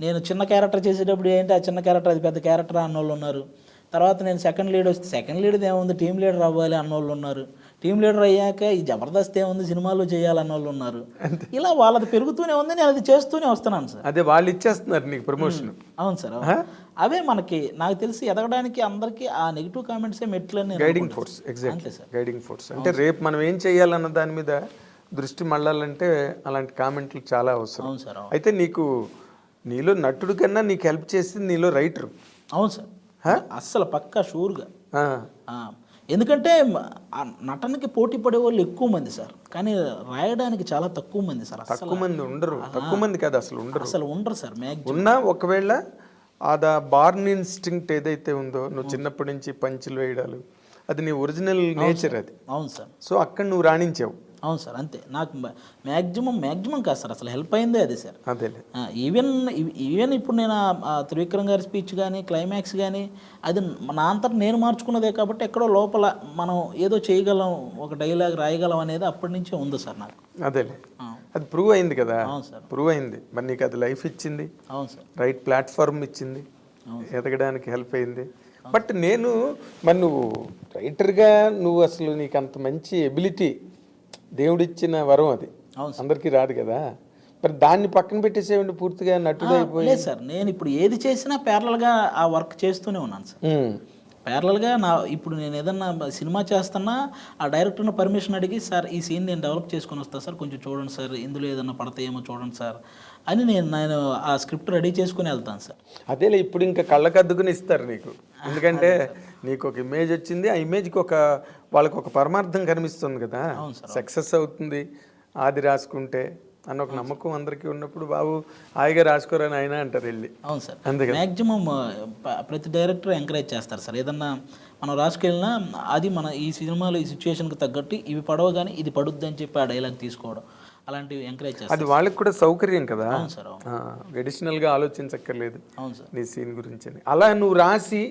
నేను చిన్న క్యారెక్టర్ చేసేటప్పుడు ఏంటి ఆ చిన్న క్యారెక్టర్ అది పెద్ద క్యారెక్టర్ అన్నోళ్ళు ఉన్నారు. తర్వాత నేను సెకండ్ లీడ్ వస్తే సెకండ్ లీడ్ ఏముంది, టీం లీడర్ అవ్వాలి అన్నోళ్ళు ఉన్నారు. టీం లీడర్ అయ్యాక ఈ జబర్దస్త్ ఏముంది, సినిమాలో చేయాలన్న వాళ్ళు ఉన్నారు. ఇలా వాళ్ళది పెరుగుతూనే ఉంది, నేను అది చేస్తూనే వస్తున్నాను సార్. అదే వాళ్ళు ఇచ్చేస్తున్నారు నీకు ప్రమోషన్. అవును సార్, అవే మనకి నాకు తెలిసి ఎదగడానికి అందరికీ ఆ నెగిటివ్ కామెంట్సే మెట్లని guiding force. Exactly sir, guiding force. అంటే రేపు మనం ఏం చేయాలన్న దాని మీద దృష్టి మళ్ళాలంటే అలాంటి కామెంట్లు చాలా అవసరం. అవును సార్. అయితే నీలో నటుడు కన్నా నీకు హెల్ప్ చేసింది నీలో రైటర్. అవును సార్, అస్సలు పక్కా షూర్గా. ఎందుకంటే నటనకి పోటీ పడే వాళ్ళు ఎక్కువ మంది సార్, కానీ రాయడానికి చాలా తక్కువ మంది సార్. తక్కువ మంది ఉండరు, తక్కువ మంది కాదు అసలు ఉండరు సార్. ఉన్నా ఒకవేళ ఆ బార్న్ ఇన్స్టింక్ట్ ఏదైతే ఉందో, నువ్వు చిన్నప్పటి నుంచి పంచులు వేయడాలు, అది నీ ఒరిజినల్ నేచర్ అది. అవును సార్. సో అక్కడ నువ్వు రాణించావు. అవును సార్, అంతే. నాకు మ్యాక్సిమం కాదు సార్, అసలు హెల్ప్ అయిందే అది సార్. అదే ఈవెన్ ఇప్పుడు నేను త్రివిక్రమ్ గారి స్పీచ్ కానీ క్లైమాక్స్ కానీ అది నా అంతటా నేను మార్చుకున్నదే కాబట్టి ఎక్కడో లోపల మనం ఏదో చేయగలం, ఒక డైలాగ్ రాయగలం అనేది అప్పటి నుంచే ఉంది సార్ నాకు. అదేలే, అది ప్రూవ్ అయింది కదా. అవును సార్, ప్రూవ్ అయింది. మరి నీకు అది లైఫ్ ఇచ్చింది. అవును సార్, రైట్ ప్లాట్ఫామ్ ఇచ్చింది, ఎదగడానికి హెల్ప్ అయింది. బట్ మరి నువ్వు రైటర్గా నువ్వు అసలు నీకు అంత మంచి ఎబిలిటీ దేవుడిచ్చిన వరం అది, అందరికీ రాదు కదా. మరి దాన్ని పక్కన పెట్టేసేవండి పూర్తిగా నటుడు అయిపోయి? లేదు సార్, నేను ఇప్పుడు ఏది చేసినా ప్యారలల్గా ఆ వర్క్ చేస్తూనే ఉన్నాను సార్. ప్యారలల్గా ఇప్పుడు నేను ఏదన్నా సినిమా చేస్తున్నా ఆ డైరెక్టర్ని పర్మిషన్ అడిగి, సార్ ఈ సీన్ నేను డెవలప్ చేసుకొని వస్తాను సార్, కొంచెం చూడండి సార్, ఇందులో ఏదన్నా పడతాయేమో చూడండి సార్ అని నేను ఆ స్క్రిప్ట్ రెడీ చేసుకుని వెళ్తాను సార్. అదేలే, ఇప్పుడు ఇంకా కళ్ళకద్దుకుని ఇస్తారు నీకు. ఎందుకంటే నీకు ఒక ఇమేజ్ వచ్చింది, ఆ ఇమేజ్కి వాళ్ళకి ఒక పరమార్థం కనిపిస్తుంది కదా, సక్సెస్ అవుతుంది ఆది రాసుకుంటే అన్న ఒక నమ్మకం అందరికీ ఉన్నప్పుడు, బాబు హాయిగా రాసుకోరని ఆయన అంటారు వెళ్ళి. అవును సార్, మ్యాక్సిమం ప్రతి డైరెక్టర్ ఎంకరేజ్ చేస్తారు సార్. ఏదన్నా మనం రాసుకెళ్ళినా అది మన ఈ సినిమాలో ఈ సిచ్యువేషన్కి తగ్గట్టు ఇవి పడవ కానీ ఇది పడుద్ది అని చెప్పి ఆ డైలాగ్ తీసుకోవడం, అలాంటివి ఎంకరేజ్ చేస్తారు. అది వాళ్ళకి కూడా సౌకర్యం కదా. అవును సార్, అడిషనల్గా ఆలోచించక్కర్లేదు. అవును సార్, నీ సీన్ గురించి. అలా నువ్వు రాసి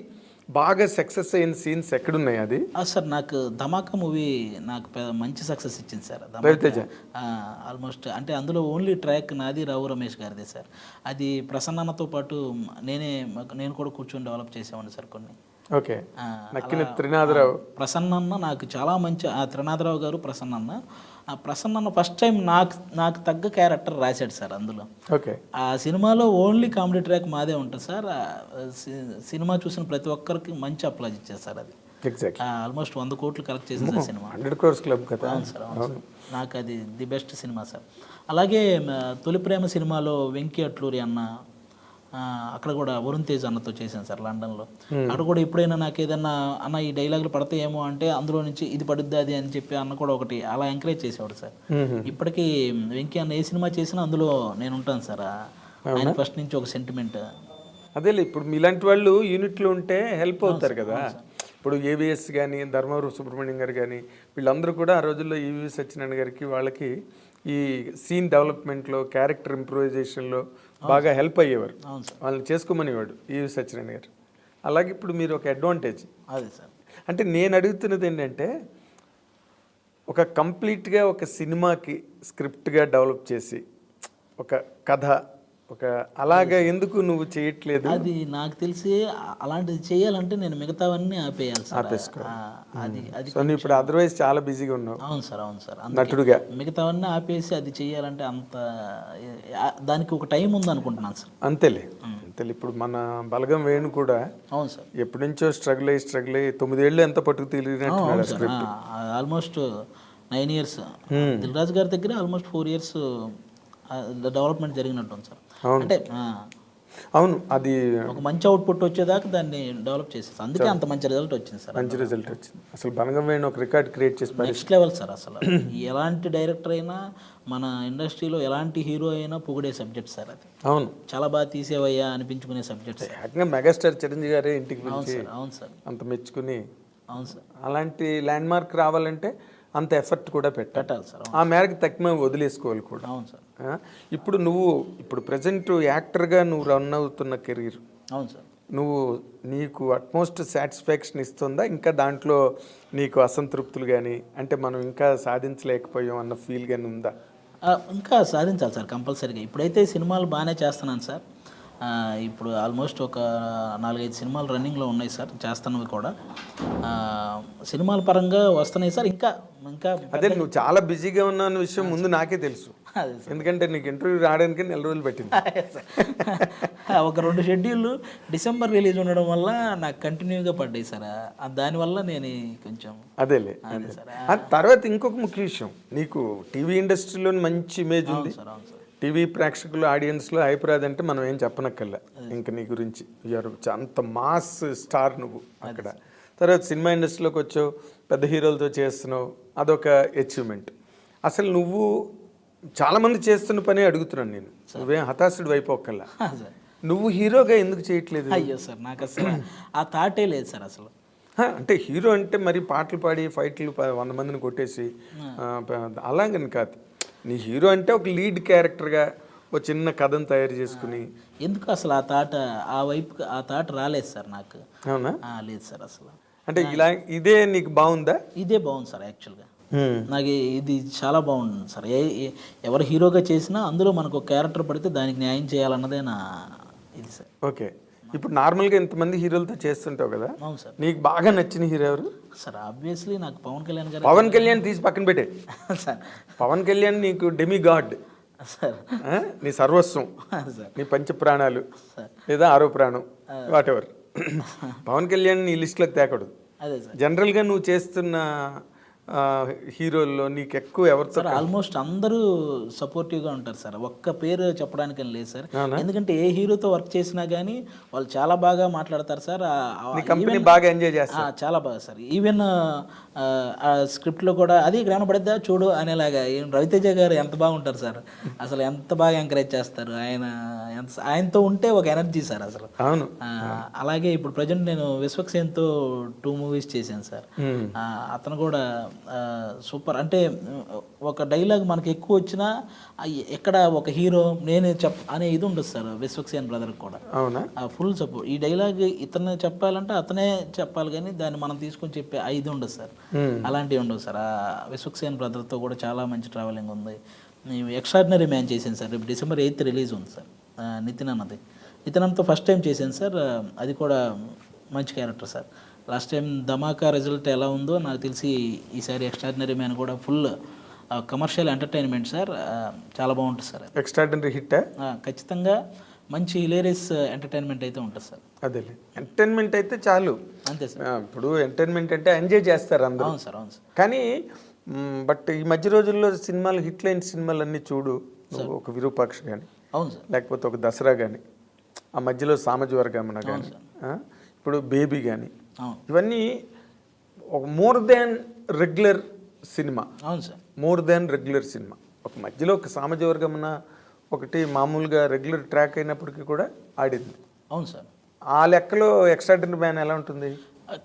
బాగా సక్సెస్ అయిన సీన్స్ ఎక్కడున్నాయి? అది సార్ నాకు ధమాకా మూవీ నాకు మంచి సక్సెస్ ఇచ్చింది సార్. ఆల్మోస్ట్ అంటే అందులో ఓన్లీ ట్రాక్ నాది, రావు రమేష్ గారిదే సార్. అది ప్రసన్నతో పాటు నేను కూడా కూర్చొని డెవలప్ చేసేవాడిని సార్ కొన్ని. ఓకే, త్రినాథరావు ప్రసన్న నాకు చాలా మంచి, త్రినాథరావు గారు ప్రసన్న ఫస్ట్ టైం నాకు తగ్గ క్యారెక్టర్ రాశాడు సార్ అందులో. ఓకే, ఆ సినిమాలో ఓన్లీ కామెడీ ట్రాక్ మాదే ఉంటుంది సార్. సినిమా చూసిన ప్రతి ఒక్కరికి మంచి అప్లాజ్ ఇచ్చారు సార్. అది ఎగ్జాక్ట్ ఆల్మోస్ట్ 100 కోట్లు కలెక్ట్ చేసింది సార్ సినిమా. 100 crores క్లబ్ కదా. అవును సార్, అవును సార్. నాకు అది ది బెస్ట్ సినిమా సార్. అలాగే తొలి ప్రేమ సినిమాలో వెంకీ అట్లూరి అన్న, అక్కడ కూడా వరుణ్ తేజ్ అన్నతో చేశాను సార్ లండన్లో. అక్కడ కూడా ఎప్పుడైనా నాకు ఏదన్నా అన్న ఈ డైలాగులు పడతాయేమో అంటే అందులో నుంచి ఇది పడుద్ది అది అని చెప్పి అన్న కూడా ఒకటి అలా ఎంకరేజ్ చేసేవాడు సార్. ఇప్పటికీ వెంకీ అన్న ఏ సినిమా చేసినా అందులో నేను ఉంటాను సార్. ఆయన ఫస్ట్ నుంచి ఒక సెంటిమెంట్. అదేలే, ఇప్పుడు మీలాంటి వాళ్ళు యూనిట్లో ఉంటే హెల్ప్ అవుతారు కదా. ఇప్పుడు ఏవిఎస్ కానీ, ధర్మవరం సుబ్రహ్మణ్యం గారు కానీ, వీళ్ళందరూ కూడా ఆ రోజుల్లో ఈవి సత్యనారాయణ గారికి వాళ్ళకి ఈ సీన్ డెవలప్మెంట్లో, క్యారెక్టర్ ఇంప్రూవైజేషన్లో బాగా హెల్ప్ అయ్యేవారు. వాళ్ళని చేసుకోమనేవాడు ఈవి సత్యనారాయణ గారు. అలాగే ఇప్పుడు మీరు ఒక అడ్వాంటేజ్. అదే సార్. అంటే నేను అడుగుతున్నది ఏంటంటే, ఒక కంప్లీట్గా ఒక సినిమాకి స్క్రిప్ట్గా డెవలప్ చేసి ఒక కథ, ఒక అలాగా ఎందుకు నువ్వు చేయట్లేదు? అది నాకు తెలిసి అలాంటిది చేయాలంటే నేను మిగతావన్నీ ఆపేయాలి సార్. అది అది సో ఇప్పుడు అదర్వైజ్ చాలా బిజీగా ఉన్నావు. అవును సార్, అవును సార్. నటుడుగా మిగతావన్నీ ఆపేసి అది చేయాలంటే అంత దానికి ఒక టైం ఉంది అనుకుంటున్నాను సార్. అంతేలే. ఇప్పుడు మన బలగం వేణు కూడా అవును సార్ ఎప్పటి నుంచో స్ట్రగుల్ అయ్యి 9 ఏళ్ళు ఎంత పట్టుకు తెలియనట్టు ఆల్మోస్ట్ 9 years. దిల్ రాజు గారి దగ్గర ఆల్మోస్ట్ 4 years డెవలప్మెంట్ జరిగినట్టు సార్. అంటే అవును, అది ఒక మంచి అవుట్పుట్ వచ్చేదాకా దాన్ని డెవలప్ చేసేసి అందుకే అంత మంచి రిజల్ట్ వచ్చింది సార్. మంచి రిజల్ట్ వచ్చింది. అసలు బలగం వేణు ఒక రికార్డ్ క్రియేట్ చేసి నెక్స్ట్ లెవెల్ సార్. అసలు ఎలాంటి డైరెక్టర్ అయినా మన ఇండస్ట్రీలో ఎలాంటి హీరో అయినా పొగిడే సబ్జెక్ట్ సార్ అది. అవును, చాలా బాగా తీసేవయ్యా అనిపించుకునే సబ్జెక్ట్. మెగాస్టార్ చిరంజీవి గారే ఇంటికి అవును సార్, అవును సార్, అంత మెచ్చుకుని. అవును సార్. అలాంటి ల్యాండ్ మార్క్ రావాలంటే అంత ఎఫర్ట్ కూడా పెట్టాలి సార్. ఆ మేరకు తక్కువ వదిలేసుకోవాలి కూడా. అవును సార్. ఇప్పుడు ఇప్పుడు ప్రజెంట్ యాక్టర్గా నువ్వు రన్ అవుతున్న కెరీర్, అవును సార్, నీకు అట్మోస్ట్ సాటిస్ఫాక్షన్ ఇస్తుందా? ఇంకా దాంట్లో నీకు అసంతృప్తులు కానీ, అంటే మనం ఇంకా సాధించలేకపోయాం అన్న ఫీల్ కానీ ఉందా? ఇంకా సాధించాలి సార్ కంపల్సరీగా. ఇప్పుడైతే సినిమాలు బాగానే చేస్తున్నాను సార్. ఇప్పుడు ఆల్మోస్ట్ ఒక 4-5 సినిమాలు రన్నింగ్లో ఉన్నాయి సార్, చేస్తున్నవి కూడా. సినిమాల పరంగా వస్తున్నాయి సార్. ఇంకా ఇంకా అదే నువ్వు చాలా బిజీగా ఉన్న విషయం ముందు నాకే తెలుసు. ఎందుకంటే నీకు ఇంటర్వ్యూ రావడానికి 4 రోజులు పట్టింది. ఒక 2 షెడ్యూళ్ళు డిసెంబర్ రిలీజ్ ఉండడం వల్ల నాకు కంటిన్యూగా పడ్డాయి సార్. దానివల్ల నేను కొంచెం అదేలే. తర్వాత ఇంకొక ముఖ్య విషయం, నీకు టీవీ ఇండస్ట్రీలో మంచి ఇమేజ్ ఉంది. టీవీ ప్రేక్షకులు ఆడియన్స్లో హైపరాజ్ అంటే మనం ఏం చెప్పనక్కర్లే ఇంకా నీ గురించి. అంత మాస్ స్టార్ నువ్వు అక్కడ. తర్వాత సినిమా ఇండస్ట్రీలోకి వచ్చావు, పెద్ద హీరోలతో చేస్తున్నావు, అదొక అచీవ్మెంట్. అసలు నువ్వు చాలామంది చేస్తున్న పని అడుగుతున్నాను నేను, నువ్వేం హతాశుడు అయిపోకల్లా. నువ్వు హీరోగా ఎందుకు చేయట్లేదు? అయ్యో సార్, నాకు అసలు ఆ థాటే లేదు సార్ అసలు. అంటే హీరో అంటే మరి పాటలు పాడి ఫైట్లు 100 మందిని కొట్టేసి అలాగని కాదు. నీ హీరో అంటే ఒక లీడ్ క్యారెక్టర్గా ఒక చిన్న కథను తయారు చేసుకుని. ఎందుకు అసలు ఆ థాట్ రాలేదు సార్ నాకు. అవునా? లేదు సార్ అసలు. అంటే ఇలా ఇదే నీకు బాగుందా? ఇదే బాగుంది సార్ యాక్చువల్గా. నాకు ఇది చాలా బాగుంది సార్. ఎవరు హీరోగా చేసినా అందులో మనకు ఒక క్యారెక్టర్ పడితే దానికి న్యాయం చేయాలన్నదే నా ఇది సార్. ఓకే. ఇప్పుడు నార్మల్గా ఇంతమంది హీరోలతో చేస్తుంటావు కదా. అవును సార్. నీకు బాగా నచ్చిన హీరో ఎవరు? సార్ ఆబ్వియస్లీ నాకు పవన్ కళ్యాణ్ గారు. పవన్ కళ్యాణ్ తీసి పక్కన పెట్టే సార్. పవన్ కళ్యాణ్ నీకు డెమి గాడ్ సార్, నీ సర్వస్వం, నీ పంచ ప్రాణాలు లేదా 6వ ప్రాణం, వాట్ ఎవర్. పవన్ కళ్యాణ్ నీ లిస్టులోకి తేకూడదు. అదే సార్. జనరల్గా నువ్వు చేస్తున్న హీరోల్లో నీకు ఎక్కువ ఎవరు? సార్ ఆల్మోస్ట్ అందరూ సపోర్టివ్గా ఉంటారు సార్. ఒక్క పేరు చెప్పడానికి లేదు సార్. ఎందుకంటే ఏ హీరోతో వర్క్ చేసినా కానీ వాళ్ళు చాలా బాగా మాట్లాడతారు సార్. కంపెనీ బాగా ఎంజాయ్ చేస్తారు. చాలా బాగా సార్. ఈవెన్ స్క్రిప్ట్లో కూడా అది కనపడిద్దా చూడు అనేలాగా రవితేజ గారు ఎంత బాగుంటారు సార్. అసలు ఎంత బాగా ఎంకరేజ్ చేస్తారు. ఆయనతో ఉంటే ఒక ఎనర్జీ సార్ అసలు. అవును. అలాగే ఇప్పుడు ప్రజెంట్ నేను విశ్వక్సేన్తో 2 movies చేశాను సార్. అతను కూడా సూపర్. అంటే ఒక డైలాగ్ మనకి ఎక్కువ వచ్చినా ఎక్కడ ఒక హీరో నేనే అనే ఇది ఉండదు సార్ విశ్వక్సేన్ బ్రదర్కి కూడా. అవునా? Full support. ఈ డైలాగ్ ఇతను చెప్పాలంటే అతనే చెప్పాలి కానీ దాన్ని మనం తీసుకొని చెప్పే ఇది ఉండదు సార్. అలాంటివి ఉండవు సార్. విశ్వక్సేన్ బ్రదర్తో కూడా చాలా మంచి ట్రావెలింగ్ ఉంది. ఎక్స్ట్రాడినరీ మ్యాన్ చేశాను సార్. రేపు December 8th రిలీజ్ ఉంది సార్. నితిన్ అన్నతో ఫస్ట్ టైం చేశాను సార్. అది కూడా మంచి క్యారెక్టర్ సార్. లాస్ట్ టైం ధమాకా రిజల్ట్ ఎలా ఉందో నాకు తెలిసి ఈసారి ఎక్స్ట్రాడినరీ మ్యాన్ కూడా ఫుల్ కమర్షియల్ ఎంటర్టైన్మెంట్ సార్. చాలా బాగుంటుంది సార్. ఎక్స్ట్రాడినరీ హిట్ ఖచ్చితంగా. మంచి హిలేరియస్ ఎంటర్టైన్మెంట్ అయితే ఉంటుంది సార్. అదేలే, ఎంటర్టైన్మెంట్ అయితే చాలు. అంతే సార్. ఇప్పుడు ఎంటర్టైన్మెంట్ అంటే ఎంజాయ్ చేస్తారు అందరూ. అవును సార్, అవును సార్. కానీ బట్ ఈ మధ్య రోజుల్లో సినిమాలు హిట్ లైన్ సినిమాలు అన్నీ చూడు, నువ్వు ఒక విరూపాక్ష కానీ, అవును సార్, లేకపోతే ఒక దసరా కానీ, ఆ మధ్యలో సామజవర్గమన కానీ, ఇప్పుడు బేబీ కానీ, ఇవన్నీ ఒక మోర్ దాన్ రెగ్యులర్ సినిమా. అవును sir, more than regular cinema. ఒక మధ్యలో ఒక సామజవర్గమన ఒకటి మామూలుగా రెగ్యులర్ ట్రాక్ అయినప్పటికీ కూడా ఆడింది. అవును సార్. ఆ లెక్కలో ఎక్స్ట్రాడినరీ మ్యాన్ ఎలా ఉంటుంది?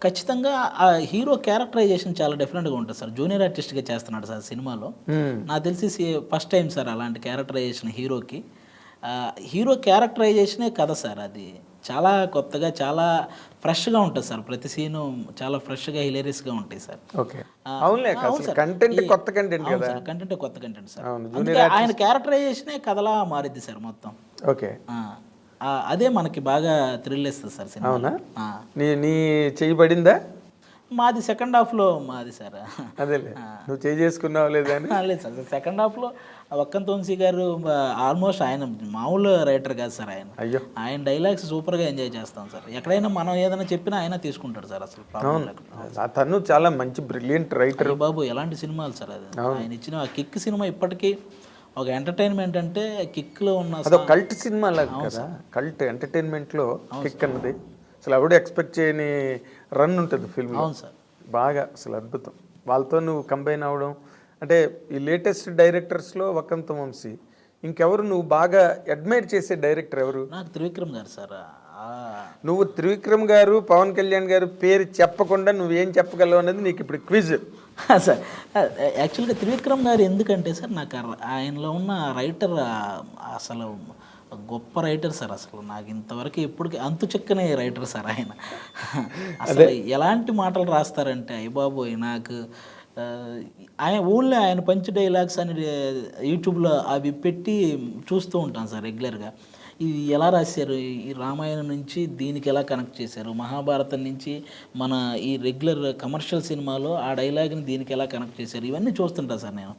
ఖచ్చితంగా ఆ హీరో క్యారెక్టరైజేషన్ చాలా డిఫరెంట్గా ఉంటుంది సార్. జూనియర్ ఆర్టిస్ట్గా చేస్తున్నాడు సార్ సినిమాలో. నాకు తెలిసి ఫస్ట్ టైం సార్ అలాంటి క్యారెక్టరైజేషన్ హీరోకి. హీరో క్యారెక్టరైజేషనే కథ సార్. అది చాలా కొత్తగా, చాలా ఫ్రెష్గా ఉంటుంది సార్. ప్రతి సీను చాలా ఫ్రెష్గా, హిలేరియస్గా ఉంటాయి సార్. ఓకే, అవునులే, కంటెంట్ కొత్త కంటెంట్ కదా. కంటెంట్ కొత్త కంటెంట్ సార్. ఆయన క్యారెక్టరైజేషనే కథలా మారిద్ది సార్ మొత్తం. ఓకే, అదే మనకి బాగా థ్రిల్ ఇస్తుంది సార్ సినిమా. అవునా? నీ చేయబడిందా? మాది సెకండ్ హాఫ్లో మాది సార్. అదేలే, నువ్వు చేసుకున్నావు లేదా? లేదు సార్, సెకండ్ హాఫ్లో వక్కంత్ వంశీ గారు ఆల్మోస్ట్ ఆయన మామూలు రైటర్ కాదు సార్. ఆయన డైలాగ్స్ సూపర్గా ఎంజాయ్ చేస్తాం సార్. ఎక్కడైనా మనం ఏదైనా చెప్పినా ఆయన తీసుకుంటాడు సార్. అసలు తను చాలా మంచి బ్రిలియంట్ రైటర్ బాబు. ఎలాంటి సినిమాలు సార్ అది. ఆయన ఇచ్చిన ఆ కిక్ సినిమా ఇప్పటికీ ఒక ఎంటర్టైన్మెంట్ అంటే కిక్లో ఉన్న కల్ట్ సినిమా కదా. కల్ట్ ఎంటర్టైన్మెంట్లో కిక్ అన్నది అసలు ఎవడు ఎక్స్పెక్ట్ చేయని రన్ ఉంటుంది ఫిల్మ్. అవును సార్, బాగా అసలు అద్భుతం. వాళ్ళతో నువ్వు కంబైన్ అవ్వడం అంటే ఈ లేటెస్ట్ డైరెక్టర్స్లో వక్కంత్ వంశీ. ఇంకెవరు నువ్వు బాగా అడ్మైర్ చేసే డైరెక్టర్ ఎవరు? నాకు త్రివిక్రమ్ గారు సార్. నువ్వు త్రివిక్రమ్ గారు, పవన్ కళ్యాణ్ గారు పేరు చెప్పకుండా నువ్వేం చెప్పగలవు అనేది నీకు ఇప్పుడు క్విజ్ సార్. యాక్చువల్గా త్రివిక్రమ్ గారు ఎందుకంటే సార్, నాకు ఆయనలో ఉన్న రైటర్ అసలు గొప్ప రైటర్ సార్. అసలు నాకు ఇంతవరకు ఎప్పటికీ అంతు చెక్కనే రైటర్ సార్ ఆయన. అసలు ఎలాంటి మాటలు రాస్తారంటే అయ్య బాబోయ్. నాకు ఆయన ఓన్లీ ఆయన పంచ్ డైలాగ్స్ అని యూట్యూబ్లో అవి పెట్టి చూస్తూ ఉంటాను సార్ రెగ్యులర్గా. ఇది ఎలా రాశారు, ఈ రామాయణం నుంచి దీనికి ఎలా కనెక్ట్ చేశారు, మహాభారతం నుంచి మన ఈ రెగ్యులర్ కమర్షియల్ సినిమాలో ఆ డైలాగ్ని దీనికి ఎలా కనెక్ట్ చేశారు, ఇవన్నీ చూస్తుంటాను సార్ నేను.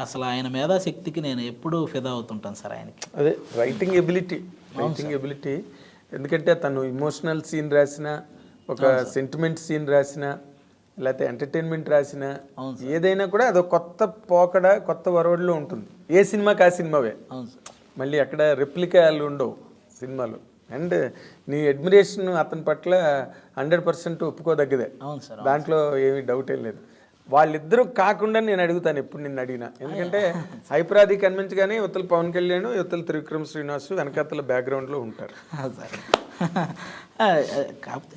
అసలు ఆయన మేధాశక్తికి నేను ఎప్పుడూ ఫిదా అవుతుంటాను సార్ ఆయనకి. అదే రైటింగ్ ఎబిలిటీ. ఎందుకంటే తను ఇమోషనల్ సీన్ రాసిన, ఒక సెంటిమెంట్ సీన్ రాసిన, లేకపోతే ఎంటర్టైన్మెంట్ రాసిన, ఏదైనా కూడా అదొక కొత్త పోకడ, కొత్త వరవడిలో ఉంటుంది. ఏ సినిమాకి ఆ సినిమావే. అవును సార్. మళ్ళీ అక్కడ రెప్లికాలు ఉండవు సినిమాలు. అండ్ నీ అడ్మిరేషన్ అతని పట్ల 100% ఒప్పుకోదగ్గదే. అవును సార్, దాంట్లో ఏమీ డౌట్ ఏం లేదు. వాళ్ళిద్దరూ కాకుండా నేను అడుగుతాను ఎప్పుడు నిన్ను అడిగినా. ఎందుకంటే హైపరాది కనిపించగానే యువతల పవన్ కళ్యాణ్, యువతల త్రివిక్రమ్ శ్రీనివాస్ వెనకాతల బ్యాక్గ్రౌండ్లో ఉంటారు సార్. కాకపోతే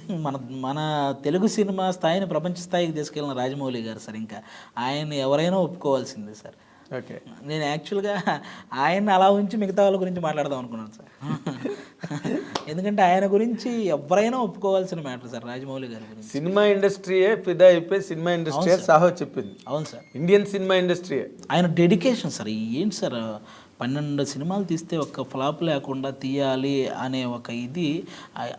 మన తెలుగు సినిమా స్థాయిని ప్రపంచ స్థాయికి తీసుకెళ్ళిన రాజమౌళి గారు సార్. ఇంకా ఆయన్ని ఎవరైనా ఒప్పుకోవాల్సిందే సార్. ఓకే, నేను యాక్చువల్గా ఆయన్ని అలా ఉంచి మిగతా వాళ్ళ గురించి మాట్లాడదాం అనుకున్నాను సార్. ఎందుకంటే ఆయన గురించి ఎవరైనా ఒప్పుకోవాల్సిన మ్యాటర్ సార్ రాజమౌళి గారి గురించి. సినిమా ఇండస్ట్రీయే ఫిదా అయిపోయి సినిమా ఇండస్ట్రీ సాహో చెప్పింది. అవును సార్, ఇండియన్ సినిమా ఇండస్ట్రీయే. ఆయన డెడికేషన్ సార్. ఏంటి సార్, 12 సినిమాలు తీస్తే ఒక్క ఫ్లాప్ లేకుండా తీయాలి అనే ఒక ఇది,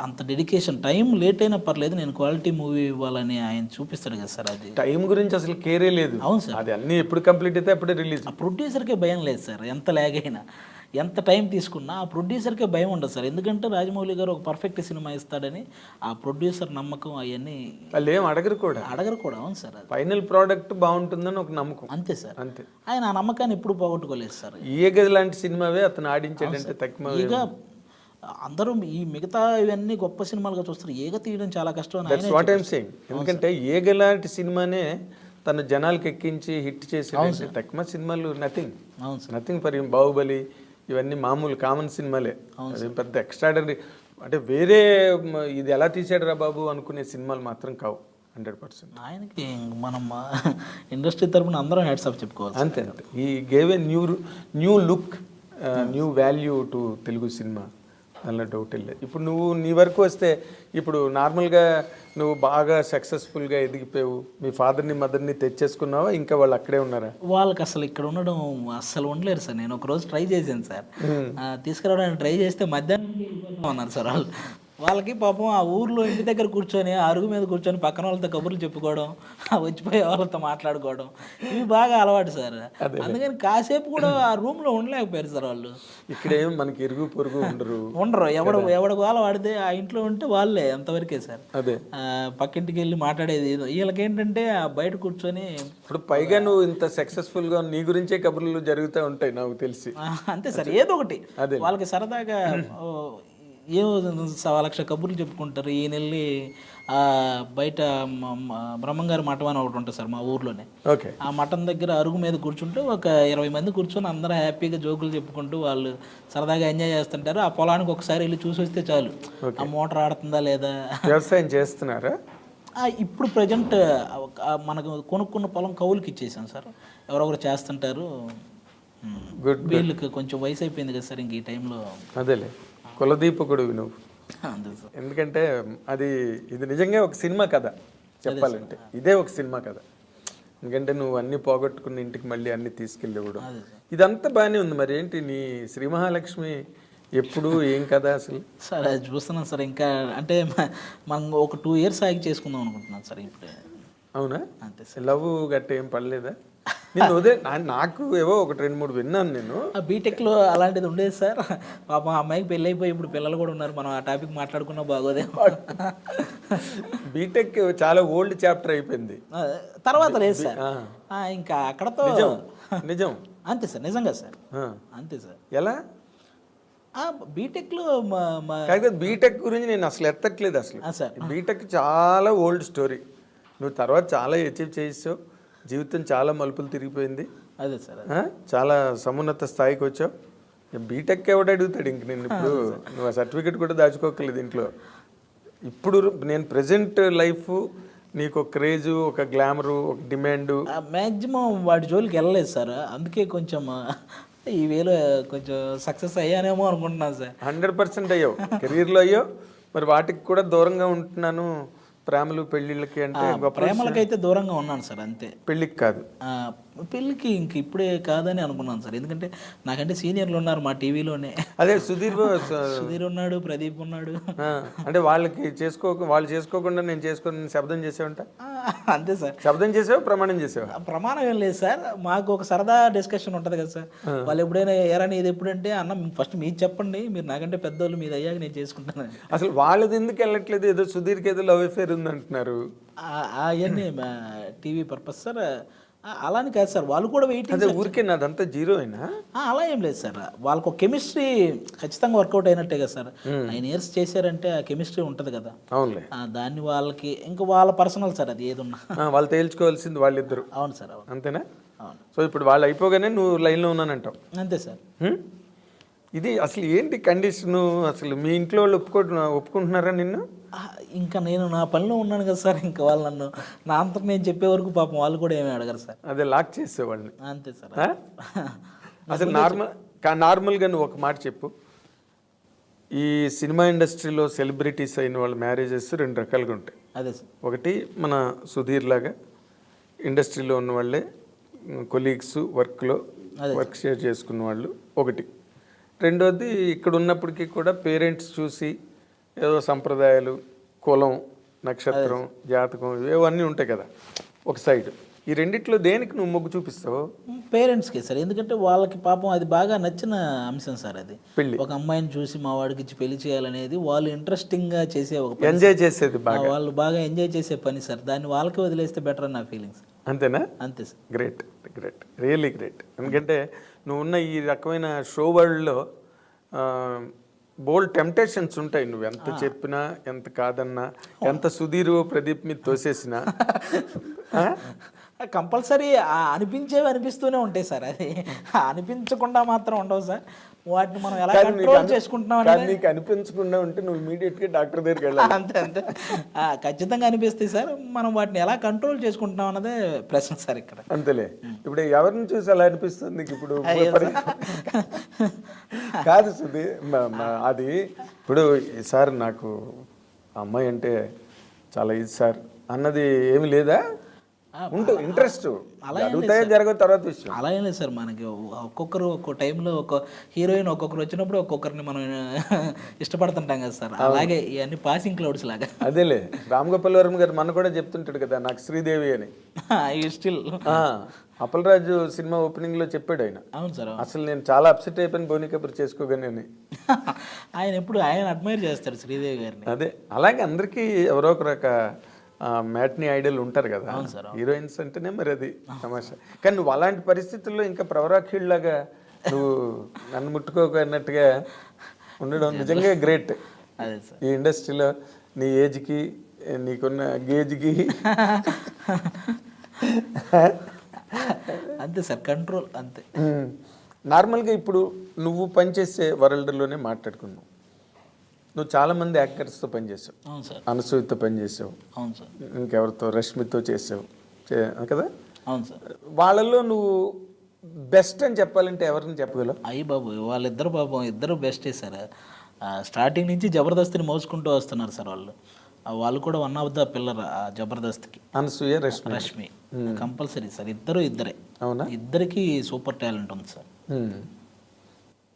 అంత డెడికేషన్. టైం లేట్ అయినా పర్లేదు, నేను క్వాలిటీ మూవీ ఇవ్వాలని ఆయన చూపిస్తాడు కదా సార్. అది టైం గురించి అసలు కేరే లేదు. అవును సార్, అది అన్నీ ఎప్పుడు కంప్లీట్ అయితే అప్పుడే రిలీజ్. ఆ ప్రొడ్యూసర్కే భయం లేదు సార్. ఎంత లాగ్ అయినా, ఎంత టైం తీసుకున్నా ఆ ప్రొడ్యూసర్కే భయం ఉండదు సార్. ఎందుకంటే రాజమౌళి గారు ఒక పర్ఫెక్ట్ సినిమా ఇస్తాడని ఆ ప్రొడ్యూసర్ నమ్మకం, అవన్నీ వాళ్ళు ఏం అడగరు కూడా. అవును సార్, ఫైనల్ ప్రోడక్ట్ బాగుంటుందని ఒక నమ్మకం. అంతే సార్, అంతే. ఆయన ఆ నమ్మకాన్ని ఎప్పుడు పోగొట్టుకోలేదు సార్. ఏ గది లాంటి సినిమావే అతను ఆడించాడంటే తక్కువ. ఇక అందరూ ఈ మిగతా ఇవన్నీ గొప్ప సినిమాలుగా చూస్తారు, ఏగ తీయడం చాలా కష్టం. What I'm saying. ఎందుకంటే ఏగ లాంటి సినిమానే తన జనాలకి ఎక్కించి హిట్ చేసి తక్కువ సినిమాలు నథింగ్ ఫర్ బాహుబలి ఇవన్నీ మామూలు కామన్ సినిమాలే. అదేం పెద్ద ఎక్స్ట్రాడనరీ అంటే వేరే ఇది ఎలా తీసాడు రా బాబు అనుకునే సినిమాలు మాత్రం కావు 100%. ఆయనకి మనం ఇండస్ట్రీ తరపున అందరం హ్యాట్స్ ఆఫ్ చెప్పుకోవాలి. అంతే. ఈ gave a new look, new value to Telugu cinema, దానిలో డౌట్ లేదు. ఇప్పుడు నువ్వు నీ వరకు వస్తే, ఇప్పుడు నార్మల్గా నువ్వు బాగా సక్సెస్ఫుల్గా ఎదిగిపోయావు, మీ ఫాదర్ని మదర్ని తెచ్చేసుకున్నావా, ఇంకా వాళ్ళు అక్కడే ఉన్నారా? వాళ్ళకి అసలు ఇక్కడ ఉండడం అస్సలు ఉండలేరు సార్. నేను ఒకరోజు ట్రై చేశాను సార్, తీసుకురావడానికి ట్రై చేస్తే మధ్యాహ్నం అన్నారు సార్. వాళ్ళకి పాపం ఆ ఊర్లో ఇంటి దగ్గర కూర్చొని ఆ అరుగు మీద కూర్చొని పక్కన వాళ్ళతో కబుర్లు చెప్పుకోవడం, ఆ వచ్చిపోయే వాళ్ళతో మాట్లాడుకోవడం ఇవి బాగా అలవాటు సార్. అందుకని కాసేపు కూడా ఆ రూమ్లో ఉండలేకపోయారు సార్ వాళ్ళు. ఇక్కడేం మనకి ఇరుగు పొరుగు ఉండరు. ఎవడ వాళ్ళ వాడితే ఆ ఇంట్లో ఉంటే వాళ్ళే అంతవరకే సార్. అదే పక్కింటికి వెళ్ళి మాట్లాడేది ఏదో. వీళ్ళకి ఏంటంటే బయట కూర్చొని ఇప్పుడు పైగా నువ్వు ఇంత సక్సెస్ఫుల్గా నీ గురించే కబుర్లు జరుగుతూ ఉంటాయి నాకు తెలిసి. అంతే సార్, ఏదో ఒకటి వాళ్ళకి సరదాగా ఏమో 1,00,000 కబుర్లు చెప్పుకుంటారు. ఈయన వెళ్ళి బయట బ్రహ్మంగారి మఠం అని ఒకటి ఉంటుంది సార్ మా ఊర్లోనే. ఓకే. ఆ మఠం దగ్గర అరుగు మీద కూర్చుంటే ఒక 20 మంది కూర్చొని అందరూ హ్యాపీగా జోకులు చెప్పుకుంటూ వాళ్ళు సరదాగా ఎంజాయ్ చేస్తుంటారు. ఆ పొలానికి ఒకసారి వెళ్ళి చూసి వస్తే చాలు, ఆ మోటార్ ఆడుతుందా లేదా. వ్యవసాయం చేస్తున్నారా? ఇప్పుడు ప్రజెంట్ మనకు కొనుక్కున్న పొలం కౌలుకి ఇచ్చేసాం సార్, ఎవరొకరు చేస్తుంటారు. వీళ్ళకి కొంచెం వయసు అయిపోయింది కదా సార్ ఇంక ఈ టైంలో. అదేలే, కులదీపకుడు నువ్వు. ఎందుకంటే ఇది నిజంగా ఒక సినిమా కథ చెప్పాలంటే, ఇదే ఒక సినిమా కథ. ఎందుకంటే నువ్వు అన్ని పోగొట్టుకున్న ఇంటికి మళ్ళీ అన్ని తీసుకెళ్ళేవాడు, ఇదంతా బాగానే ఉంది. మరి ఏంటి నీ శ్రీ మహాలక్ష్మి ఎప్పుడు ఏం కదా అసలు? సార్ అది చూస్తున్నాను సార్, ఇంకా అంటే మనం ఒక 2 years ఆగి చేసుకుందాం అనుకుంటున్నాను సార్ ఇప్పుడే. అవునా? అంతే సార్. లవ్ గట్ట ఏం పడలేదా? నేను అదే నాకు ఏవో 1-2-3 విన్నాను నేను. బీటెక్లో అలాంటిది ఉండేది సార్. పాపం అమ్మాయికి పెళ్ళి అయిపోయి ఇప్పుడు పిల్లలు కూడా ఉన్నారు, మనం ఆ టాపిక్ మాట్లాడుకున్నా బాగోదేమో. బీటెక్ చాలా ఓల్డ్ చాప్టర్ అయిపోయింది, తర్వాత లేదు సార్. ఇంకా అక్కడతో నిజం. అంతే సార్, నిజంగా సార్, అంతే సార్. ఎలా బీటెక్లో బీటెక్ గురించి నేను అసలు ఎత్తట్లేదు అసలు. బీటెక్ చాలా ఓల్డ్ స్టోరీ. నువ్వు తర్వాత చాలా అచీవ్ చేసావు, జీవితం చాలా మలుపులు తిరిగిపోయింది. అదే సార్, చాలా సమున్నత స్థాయికి వచ్చావు. బీటెక్ ఎవడు అడుగుతాడు ఇంక నేను? ఇప్పుడు నువ్వు ఆ సర్టిఫికెట్ కూడా దాచుకోకలేదు ఇంట్లో. ఇప్పుడు నేను ప్రజెంట్ లైఫ్ నీకు ఒక క్రేజు, ఒక గ్లామరు, ఒక డిమాండు, మ్యాక్సిమం వాటి జోలికి వెళ్ళలేదు సార్. అందుకే కొంచెం ఈ వేలో కొంచెం సక్సెస్ అయ్యానేమో అనుకుంటున్నాను సార్. 100% అయ్యావు, కెరీర్లో అయ్యావు. మరి వాటికి కూడా దూరంగా ఉంటున్నాను, ప్రేమలు పెళ్ళిళ్ళకి అంటే. ప్రేమలకైతే దూరంగా ఉన్నాను సార్, అంతే. పెళ్ళికి కాదు, పెళ్ళికి ఇంక ఇప్పుడే కాదని అనుకున్నాను సార్. ఎందుకంటే నాకంటే సీనియర్లు ఉన్నారు మా టీవీలోనే. అదే సుధీర్ ఉన్నాడు, ప్రదీప్ ఉన్నాడు. అంటే వాళ్ళు చేసుకోకుండా నేను చేసుకొని శబ్దం చేసేవంట. అంతే సార్. శబ్దం చేసావు, ప్రమాణం చేసావు? ప్రమాణం ఏం లేదు సార్, మాకు ఒక సరదా డిస్కషన్ ఉంటుంది కదా సార్. వాళ్ళు ఎప్పుడైనా ఎరాని ఇది ఎప్పుడంటే అన్న ఫస్ట్ మీరు చెప్పండి, మీరు నాకంటే పెద్దోళ్ళు, మీద అయ్యాక నేను చేసుకుంటాను. అసలు వాళ్ళది ఎందుకు వెళ్ళట్లేదు? ఏదో సుధీర్కి ఏదో లవ్ అఫేర్ ఉంది అంటున్నారు. అవన్నీ టీవీ పర్పస్ సార్. అలాని కాదు సార్, వాళ్ళు కూడా అదే ఊరికే నాదంతా జీరో అయినా అలా ఏం లేదు సార్. వాళ్ళకు కెమిస్ట్రీ ఖచ్చితంగా వర్కౌట్ అయినట్టే కదా సార్. 9 years చేశారంటే ఆ కెమిస్ట్రీ ఉంటుంది కదా. అవునులే. దాన్ని వాళ్ళకి ఇంకా వాళ్ళ పర్సనల్ సార్, అది ఏదున్నా వాళ్ళు తేల్చుకోవాల్సింది వాళ్ళిద్దరు. అవును సార్, అవును. అంతేనా? అవును. సో ఇప్పుడు వాళ్ళు అయిపోగానే నువ్వు లైన్లో ఉన్నానంటావు. అంతే సార్. ఇది అసలు ఏంటి కండిషను? అసలు మీ ఇంట్లో వాళ్ళు ఒప్పుకుంటున్నారా నిన్ను? ఇంకా నేను నా పనిలో ఉన్నాను కదా సార్, ఇంకా వాళ్ళు నన్ను నా అంతకు నేను చెప్పే వరకు పాపం వాళ్ళు కూడా ఏమీ అడగరు సార్. అదే లాక్ చేసేవాళ్ళని. అంతే సార్. అసలు నార్మల్గా నువ్వు ఒక మాట చెప్పు. ఈ సినిమా ఇండస్ట్రీలో సెలబ్రిటీస్ అయిన వాళ్ళ మ్యారేజెస్ 2 రకాలుగా ఉంటాయి. అదే సార్. ఒకటి మన సుధీర్ లాగా ఇండస్ట్రీలో ఉన్న వాళ్ళే కొలీగ్స్, వర్క్ షేర్ చేసుకున్న వాళ్ళు ఒకటి. రెండోది ఇక్కడ ఉన్నప్పటికీ కూడా పేరెంట్స్ చూసి ఏదో సంప్రదాయాలు, కులం, నక్షత్రం, జాతకం ఇవన్నీ ఉంటాయి కదా ఒక సైడ్. ఈ రెండిట్లో దేనికి నువ్వు మొగ్గు చూపిస్తావు? పేరెంట్స్కి సార్. ఎందుకంటే వాళ్ళకి పాపం అది బాగా నచ్చిన అంశం సార్. అది పెళ్ళి, ఒక అమ్మాయిని చూసి మా వాడికి ఇచ్చి పెళ్లి చేయాలనేది వాళ్ళు ఇంట్రెస్టింగ్గా చేసే ఒక ఎంజాయ్ చేసేది, వాళ్ళు బాగా ఎంజాయ్ చేసే పని సార్. దాన్ని వాళ్ళకి వదిలేస్తే బెటర్ అని నా ఫీలింగ్స్. అంతేనా? అంతే సార్. Great, really great. ఎందుకంటే నువ్వు ఉన్న ఈ రకమైన షో వరల్డ్లో బోల్డ్ టెంప్టేషన్స్ ఉంటాయి. నువ్వు ఎంత చెప్పినా, ఎంత కాదన్నా, ఎంత సుధీర్ ప్రదీప్ మీద తోసేసినా కంపల్సరీ అనిపించేవి అనిపిస్తూనే ఉంటాయి సార్. అది అనిపించకుండా మాత్రం ఉండవు సార్. వాటిని మనం ఎలా కంట్రోల్ చేసుకుంటున్నాం అనేది నీకు అనిపించకుండా ఉంటే నువ్వు ఇమీడియట్గా డాక్టర్ దగ్గరికి వెళ్ళాలి. అంతే ఖచ్చితంగా అనిపిస్తాయి సార్. మనం వాటిని ఎలా కంట్రోల్ చేసుకుంటున్నాం అన్నదే ప్రశ్న సార్ ఇక్కడ. అంతేలే. ఇప్పుడు ఎవరిని చూసి అలా అనిపిస్తుంది నీకు? ఇప్పుడు కాదు సుధీ, అది ఇప్పుడు సార్ నాకు అమ్మాయి అంటే చాలా ఇది సార్ అన్నది ఏమి లేదా? ఇంట్రెస్ట్ అలా ఏం జరుగుతాయో జరగవు తర్వాత విషయం. అలా ఏం లేదు సార్, మనకి ఒక్కొక్కరు ఒక్కో టైంలో ఒక హీరోయిన్ ఒక్కొక్కరు వచ్చినప్పుడు ఒక్కొక్కరిని మనం ఇష్టపడుతుంటాం కదా సార్, అలాగే ఇవన్నీ పాసింగ్ క్లౌడ్స్ లాగా. అదేలే రామ్ గోపాల్ వర్మ గారు మన కూడా చెప్తుంటాడు కదా నాకు శ్రీదేవి అని. స్టిల్ అప్పలరాజు సినిమా ఓపెనింగ్ లో చెప్పాడు ఆయన. అవును సార్. అసలు నేను చాలా అప్సెట్ అయిపోయిన బోని కబుర్ చేసుకోగానే అని. ఆయన ఎప్పుడు ఆయన అడ్మైర్ చేస్తాడు శ్రీదేవి గారిని. అదే అలాగే అందరికీ ఎవరో ఒక రక మ్యాట్ని ఐడల్ ఉంటారు కదా హీరోయిన్స్ అంటేనే, మరి అది తమాషా. కానీ నువ్వు అలాంటి పరిస్థితుల్లో ఇంకా ప్రవరాఖీళ్ళలాగా నువ్వు నన్ను ముట్టుకోక అన్నట్టుగా ఉండడం నిజంగా గ్రేట్. అదే సార్, ఈ ఇండస్ట్రీలో నీ ఏజ్కి నీకున్న గేజ్కి అంతే సార్, కంట్రోల్ అంతే. నార్మల్గా ఇప్పుడు నువ్వు పనిచేసే వరల్డ్లోనే మాట్లాడుకున్నావు. నువ్వు చాలామంది యాక్టర్స్తో పనిచేసావు. అవును సార్. అనసూయతో పనిచేసావు. అవును సార్. ఇంకెవరితో, రష్మితో చేసావు కదా. అవును సార్. వాళ్ళల్లో నువ్వు బెస్ట్ అని చెప్పాలంటే ఎవరిని చెప్పగలవు? అయ్యి బాబు, వాళ్ళిద్దరు పాపం ఇద్దరు బెస్టే సార్. స్టార్టింగ్ నుంచి జబర్దస్తిని మోసుకుంటూ వస్తున్నారు సార్ వాళ్ళు. వాళ్ళు కూడా వన్ ఆఫ్ ద పిల్లర్ జబర్దస్త్కి. అనసూయ, రష్మి కంపల్సరీ సార్, ఇద్దరే. అవునా? ఇద్దరికి సూపర్ టాలెంట్ ఉంది సార్.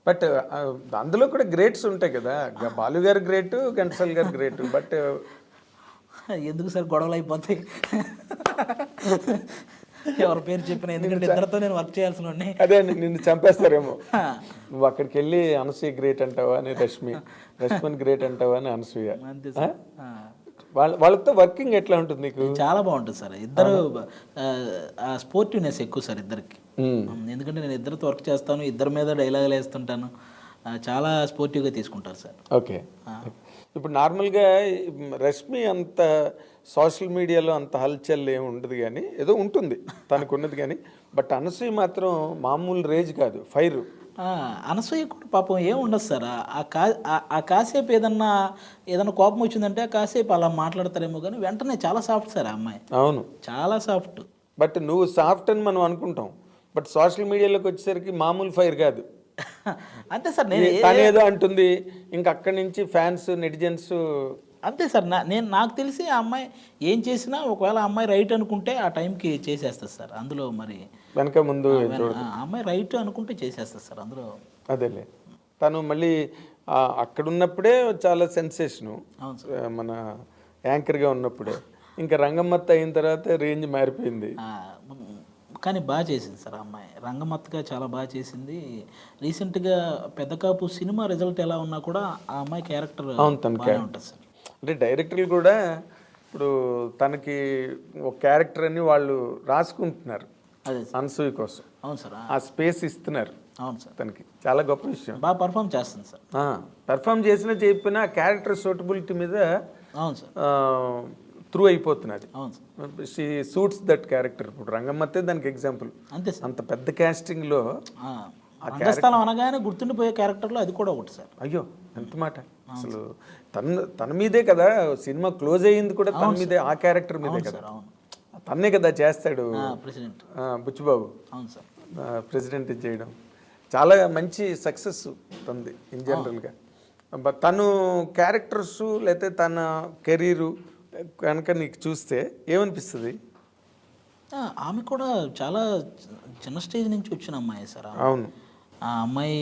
బట్ అందులో కూడా గ్రేట్స్ ఉంటాయి కదా. బాలు గారు గ్రేట్, ఘంటసాల గారు గ్రేట్. బట్ ఎందుకు సార్ గొడవలు అయిపోతాయి ఎవరి పేరు చెప్పిన, ఎందుకంటే ఇద్దరితో నేను వర్క్ చేయాల్సిన వాడిని. అదే నిన్ను చంపేస్తారేమో. నువ్వు అక్కడికి వెళ్ళి అనసూయ గ్రేట్ అంటావా అని రష్మిని గ్రేట్ అంటావా అని అనసూయ. అంతే సార్. వాళ్ళతో వర్కింగ్ ఎట్లా ఉంటుంది నీకు? చాలా బాగుంటుంది సార్. ఇద్దరు స్పోర్టివ్నెస్ ఎక్కువ సార్ ఇద్దరికి. ఎందుకంటే నేను ఇద్దరితో వర్క్ చేస్తాను, ఇద్దరి మీద డైలాగులు వేస్తుంటాను, చాలా స్పోర్టివ్గా తీసుకుంటారు సార్. ఓకే. ఇప్పుడు నార్మల్గా రష్మి అంత సోషల్ మీడియాలో అంత హల్చల్ ఏమి ఉండదు, కానీ ఏదో ఉంటుంది తనకు ఉన్నది. కానీ బట్ అనసూయ మాత్రం మామూలు రేజ్ కాదు, ఫైర్. అనసూయ కూడా పాపం ఏం ఉండదు సార్. ఆ కాసేపు ఏదన్నా కోపం వచ్చిందంటే కాసేపు అలా మాట్లాడతారేమో, కానీ వెంటనే చాలా సాఫ్ట్ సార్ ఆ అమ్మాయి. అవును, చాలా సాఫ్ట్. బట్ నువ్వు సాఫ్ట్ అని మనం అనుకుంటాం, బట్ సోషల్ మీడియాలోకి వచ్చేసరికి మామూలు ఫైర్ కాదు. అంతే సార్. తనేదో అంటుంది, ఇంకా అక్కడి నుంచి ఫ్యాన్స్, నెటిజన్స్. అంతే సార్. నాకు తెలిసి ఆ అమ్మాయి ఏం చేసినా ఒకవేళ ఆ అమ్మాయి రైట్ అనుకుంటే ఆ టైంకి చేసేస్తుంది సార్. అందులో మరి వెనక ముందు ఆ అమ్మాయి రైట్ అనుకుంటే చేసేస్తుంది సార్ అందులో. అదేలే, తను మళ్ళీ అక్కడున్నప్పుడే చాలా సెన్సేషను. మన యాంకర్గా ఉన్నప్పుడే. ఇంకా రంగమ్మత్త అయిన తర్వాత రేంజ్ మారిపోయింది. కానీ బాగా చేసింది సార్ ఆ అమ్మాయి. రంగమత్తగా చాలా బాగా చేసింది. రీసెంట్గా పెద్ద కాపు సినిమా రిజల్ట్ ఎలా ఉన్నా కూడా ఆ అమ్మాయి క్యారెక్టర్ ఉంటుంది సార్. అంటే డైరెక్టర్లు కూడా ఇప్పుడు తనకి ఒక క్యారెక్టర్ అని వాళ్ళు రాసుకుంటున్నారు అదే అనసూయ కోసం. అవును సార్. ఆ స్పేస్ ఇస్తున్నారు. అవును సార్. తనకి చాలా గొప్ప విషయం. బాగా పర్ఫామ్ చేస్తుంది సార్. పర్ఫామ్ చేసినా చెప్పినా క్యారెక్టర్ సూటబిలిటీ మీద అవును సార్ త్రూ అయిపోతున్నది. అవును sir. She suits that character. ఇప్పుడు రంగమ్మతే దానికి ఎగ్జాంపుల్. అంతే సార్. అంత పెద్ద కాస్టింగ్లో రంగస్థలం అనగానే గుర్తుండిపోయే క్యారెక్టర్లో అది కూడా ఒకటి సార్. అయ్యో ఎంత మాట. అసలు తన మీదే కదా సినిమా క్లోజ్ అయ్యింది కూడా, తన మీదే, ఆ క్యారెక్టర్ మీదే కదా. తన్నే కదా చేస్తాడు ప్రెసిడెంట్ బుచ్చిబాబు. అవును సార్. ప్రెసిడెంట్ చేయడం చాలా మంచి సక్సెస్ తంది ఇన్ జనరల్గా. బట్ తను క్యారెక్టర్స్ లేకపోతే తన కెరీరు కనుక నీకు చూస్తే ఏమనిపిస్తుంది? ఆమె కూడా చాలా చిన్న స్టేజ్ నుంచి వచ్చిన అమ్మాయి సార్. అవును. ఆ అమ్మాయి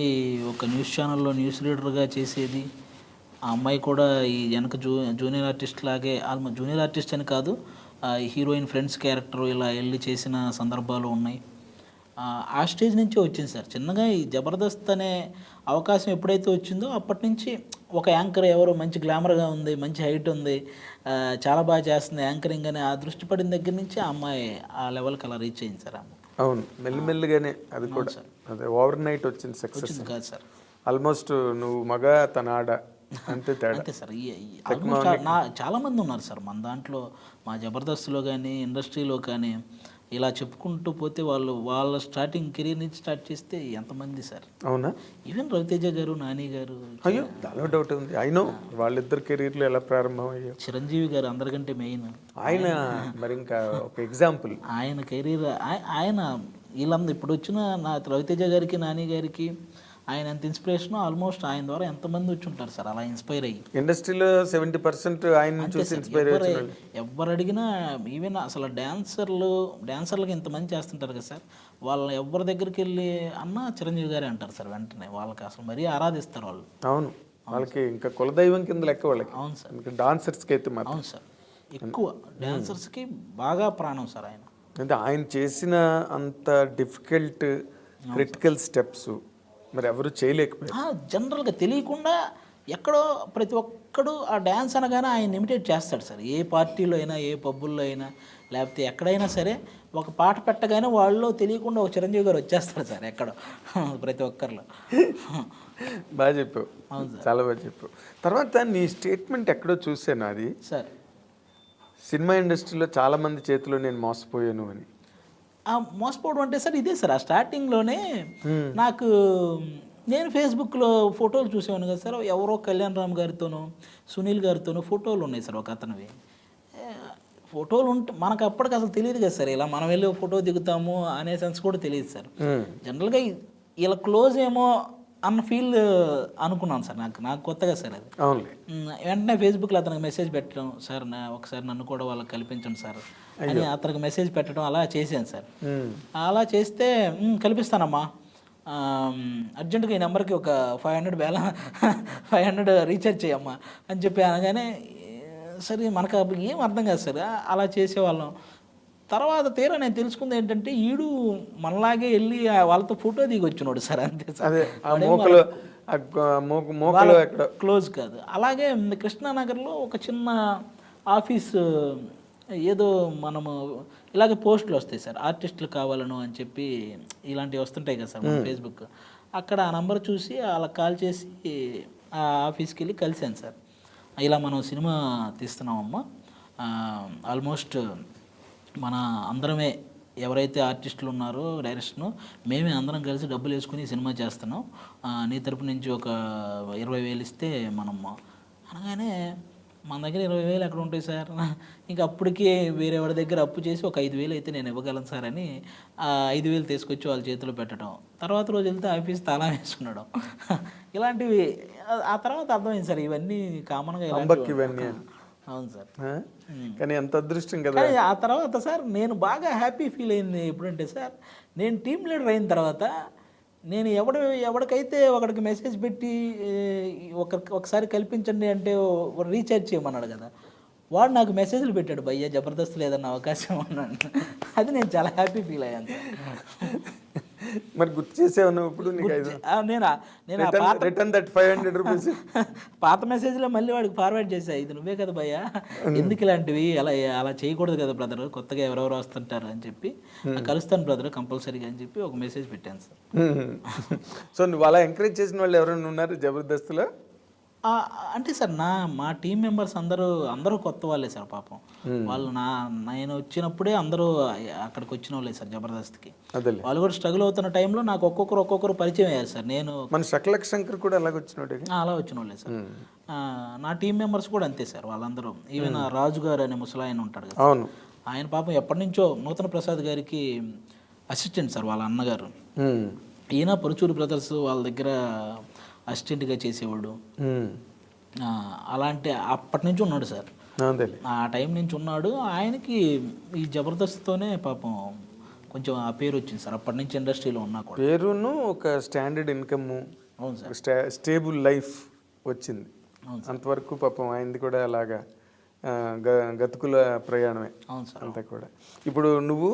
ఒక న్యూస్ ఛానల్లో న్యూస్ రీడర్గా చేసేది. ఆ అమ్మాయి కూడా ఈ వెనక జూనియర్ ఆర్టిస్ట్ లాగే, జూనియర్ ఆర్టిస్ట్ అని కాదు, హీరోయిన్ ఫ్రెండ్స్ క్యారెక్టర్ ఇలా వెళ్ళి చేసిన సందర్భాలు ఉన్నాయి. ఆ స్టేజ్ నుంచే వచ్చింది సార్. చిన్నగా ఈ జబర్దస్త్ అనే అవకాశం ఎప్పుడైతే వచ్చిందో అప్పటి నుంచి ఒక యాంకర్ ఎవరో మంచి గ్లామర్గా ఉంది, మంచి హైట్ ఉంది, చాలా బాగా చేస్తుంది యాంకరింగ్ అని ఆ దృష్టి పడిన దగ్గర నుంచి ఆ అమ్మాయి ఆ లెవెల్కి అలా రీచ్ అయింది సార్. అవును, మెల్లిమెల్లిగానే అది కూడా. అదే ఓవర్ నైట్ వచ్చింది సక్సెస్ కాదు సార్. ఆల్మోస్ట్ నువ్వు మగ తన ఆడ అంతే తేడా. అంతే సార్. చాలా మంది ఉన్నారు సార్ మన దాంట్లో, మా జబర్దస్త్లో కానీ ఇండస్ట్రీలో కానీ. ఇలా చెప్పుకుంటూ పోతే వాళ్ళ స్టార్టింగ్ కెరీర్ నుంచి స్టార్ట్ చేస్తే ఎంతమంది సార్. అవునా? ఈవెన్ రవితేజ గారు, నాని గారు. అయ్యో దానిలో డౌట్ ఉంది. అయినో వాళ్ళిద్దరు కెరీర్లు ఎలా ప్రారంభం అయ్యాయి. చిరంజీవి గారు అందరికంటే మెయిన్. ఆయన మరి ఇంకా ఒక ఎగ్జాంపుల్. ఆయన కెరీర్ ఆయన వీళ్ళందరూ ఇప్పుడు వచ్చిన నా రవితేజ గారికి, నాని గారికి ఆయన ఎంత ఇన్స్పిరేషన్ ఆల్మోస్ట్ ఆయన ద్వారా ఎంతమంది వచ్చి ఉంటారు సార్ అలా ఇన్స్పైర్ అయ్యి. ఇండస్ట్రీలో 70% ఆయన చూసి ఇన్స్పైర్ ఎవరు అడిగినా ఈవెన్ అసలు డాన్సర్లకి ఇంతమంది చేస్తుంటారు కదా సార్, వాళ్ళ ఎవరి దగ్గరికి వెళ్ళి అన్న చిరంజీవి గారే అంటారు సార్ వెంటనే. వాళ్ళకి అసలు మరీ ఆరాధిస్తారు వాళ్ళు. అవును, వాళ్ళకి ఇంకా కులదైవం కింద లెక్క వాళ్ళకి. అవును సార్, డాన్సర్స్కి అయితే మాత్రం. అవును సార్, ఎక్కువ డాన్సర్స్కి బాగా ప్రాణం సార్ ఆయన. అంటే ఆయన చేసిన అంత డిఫికల్ట్ క్రిటికల్ స్టెప్స్ మరి ఎవరు చేయలేకపోయారు. జనరల్గా తెలియకుండా ఎక్కడో ప్రతి ఒక్కడు ఆ డ్యాన్స్ అనగానే ఆయన ఇమిటేట్ చేస్తాడు సార్. ఏ పార్టీలో అయినా, ఏ పబ్బుల్లో అయినా, లేకపోతే ఎక్కడైనా సరే ఒక పాట పెట్టగానే వాళ్ళు తెలియకుండా ఒక చిరంజీవి గారు వచ్చేస్తారు సార్ ఎక్కడో ప్రతి ఒక్కరిలో. బాగా చెప్పావు, అవును సార్, చాలా బాగా చెప్పావు. తర్వాత నీ స్టేట్మెంట్ ఎక్కడో చూసాను అది సార్, సినిమా ఇండస్ట్రీలో చాలా మంది చేతిలో నేను మోసపోయాను అని. మోసపోవడం అంటే సార్ ఇదే సార్, ఆ స్టార్టింగ్లోనే నాకు నేను ఫేస్బుక్లో ఫోటోలు చూసేవాను కదా సార్, ఎవరో కళ్యాణ్ రామ్ గారితోనూ సునీల్ గారితోనూ ఫోటోలు ఉన్నాయి సార్ ఒక అతనివి. ఫోటోలు ఉంటే మనకు అప్పటికి అసలు తెలియదు కదా సార్, ఇలా మనం వెళ్ళి ఫోటో దిగుతాము అనే సెన్స్ కూడా తెలియదు సార్. జనరల్గా ఇలా క్లోజ్ ఏమో అన్న ఫీల్ అనుకున్నాను సార్. నాకు కొత్తగా సార్ అది. వెంటనే ఫేస్బుక్లో అతనికి మెసేజ్ పెట్టడం, సార్ ఒకసారి నన్ను కూడా వాళ్ళకి కల్పించండి సార్ అని అతనికి మెసేజ్ పెట్టడం అలా చేశాను సార్. అలా చేస్తే కల్పిస్తానమ్మా, అర్జెంటుగా ఈ నెంబర్కి ఒక 500 రీఛార్జ్ చేయమ్మా అని చెప్పి అనగానే సరే మనకు ఏం అర్థం కాదు సార్, అలా చేసేవాళ్ళం. తర్వాత తీరా నేను తెలుసుకుంది ఏంటంటే ఈడు మనలాగే వెళ్ళి వాళ్ళతో ఫోటో దిగి వచ్చినాడు సార్, అంతే సార్. క్లోజ్ కాదు. అలాగే కృష్ణానగర్లో ఒక చిన్న ఆఫీస్, ఏదో మనము ఇలాగే పోస్టులు వస్తాయి సార్, ఆర్టిస్టులు కావాలను అని చెప్పి ఇలాంటివి వస్తుంటాయి కదా సార్ మన ఫేస్బుక్. అక్కడ ఆ నంబర్ చూసి అలా కాల్ చేసి ఆ ఆఫీస్కి వెళ్ళి కలిశాను సార్. ఇలా మనం సినిమా తీస్తున్నామమ్మా, ఆల్మోస్ట్ మన అందరమే ఎవరైతే ఆర్టిస్టులు ఉన్నారో డైరెక్షన్ మేమే అందరం కలిసి డబ్బులు వేసుకుని సినిమా చేస్తున్నాం, నీ తరపు నుంచి ఒక 20,000 ఇస్తే మనం అనగానే మన దగ్గర 20,000 ఎక్కడ ఉంటాయి సార్, ఇంకా అప్పటికే వేరే వాడి దగ్గర అప్పు చేసి ఒక 5,000 అయితే నేను ఇవ్వగలను సార్ అని 5,000 తీసుకొచ్చి వాళ్ళ చేతిలో పెట్టడం. తర్వాత రోజు వెళ్తే ఆఫీస్ తాళం వేసుకున్నాడు. ఇలాంటివి ఆ తర్వాత అర్థమైంది సార్, ఇవన్నీ కామన్గా ఇవన్నీ. అవును సార్, కానీ ఎంత అదృష్టం కదా. ఆ తర్వాత సార్ నేను బాగా హ్యాపీ ఫీల్ అయింది ఎప్పుడంటే సార్, నేను టీమ్ లీడర్ అయిన తర్వాత నేను ఎవరికైతే ఒకడికి మెసేజ్ పెట్టి ఒకసారి కల్పించండి అంటే రీఛార్జ్ చేయమన్నాడు కదా, వాడు నాకు మెసేజ్లు పెట్టాడు, భయ్యా జబర్దస్త్ లేదన్న అవకాశం అన్నాడు. అది నేను చాలా హ్యాపీ ఫీల్ అయ్యాను సార్. మరి గుర్తు చేసావు ఇప్పుడు? నేను పాత మెసేజ్లో మళ్ళీ వాడికి ఫార్వర్డ్ చేసా, ఇది నువ్వే కదా భయ్యా, ఎందుకు ఇలాంటివి అలా చేయకూడదు కదా బ్రదర్, కొత్తగా ఎవరెవరు వస్తుంటారు అని చెప్పి, కలుస్తాను బ్రదర్ కంపల్సరీగా అని చెప్పి ఒక మెసేజ్ పెట్టాను సార్. సో నువ్వు అలా ఎంకరేజ్ చేసిన వాళ్ళు ఎవరైనా ఉన్నారు జబర్దస్త్లో? అంటే సార్ మా టీం మెంబర్స్ అందరూ కొత్త వాళ్ళే సార్ పాపం. వాళ్ళు నేను వచ్చినప్పుడే అందరూ అక్కడికి వచ్చిన వాళ్ళే సార్ జబర్దస్త్కి. వాళ్ళు కూడా స్ట్రగుల్ అవుతున్న టైంలో నాకు ఒక్కొక్కరు పరిచయం అయ్యారు సార్. నేను మన శంకర్ కూడా అలా వచ్చిన వాళ్ళే సార్. నా టీం మెంబర్స్ కూడా అంతే సార్, వాళ్ళందరూ. ఈవెన్ రాజు గారు అనే ముసలాయన ఉంటాడు కదా, ఆయన పాపం ఎప్పటి నుంచో నూతన ప్రసాద్ గారికి అసిస్టెంట్ సార్ వాళ్ళ అన్నగారు. ఈయన పరుచూరి బ్రదర్స్ వాళ్ళ దగ్గర అసిస్టెంట్గా చేసేవాడు. అలాంటి అప్పటి నుంచి ఉన్నాడు సార్, ఆ టైం నుంచి ఉన్నాడు. ఆయనకి ఈ జబర్దస్త్తోనే పాపం కొంచెం ఆ పేరు వచ్చింది సార్, అప్పటి నుంచి ఇండస్ట్రీలో ఉన్నా కూడా. పేరును ఒక స్టాండర్డ్ ఇన్కమ్, అవును సార్, స్టేబుల్ లైఫ్ వచ్చింది. అంతవరకు పాపం ఆయనది కూడా అలాగా గతుకుల ప్రయాణమే. అవును సార్, అంతా కూడా. ఇప్పుడు నువ్వు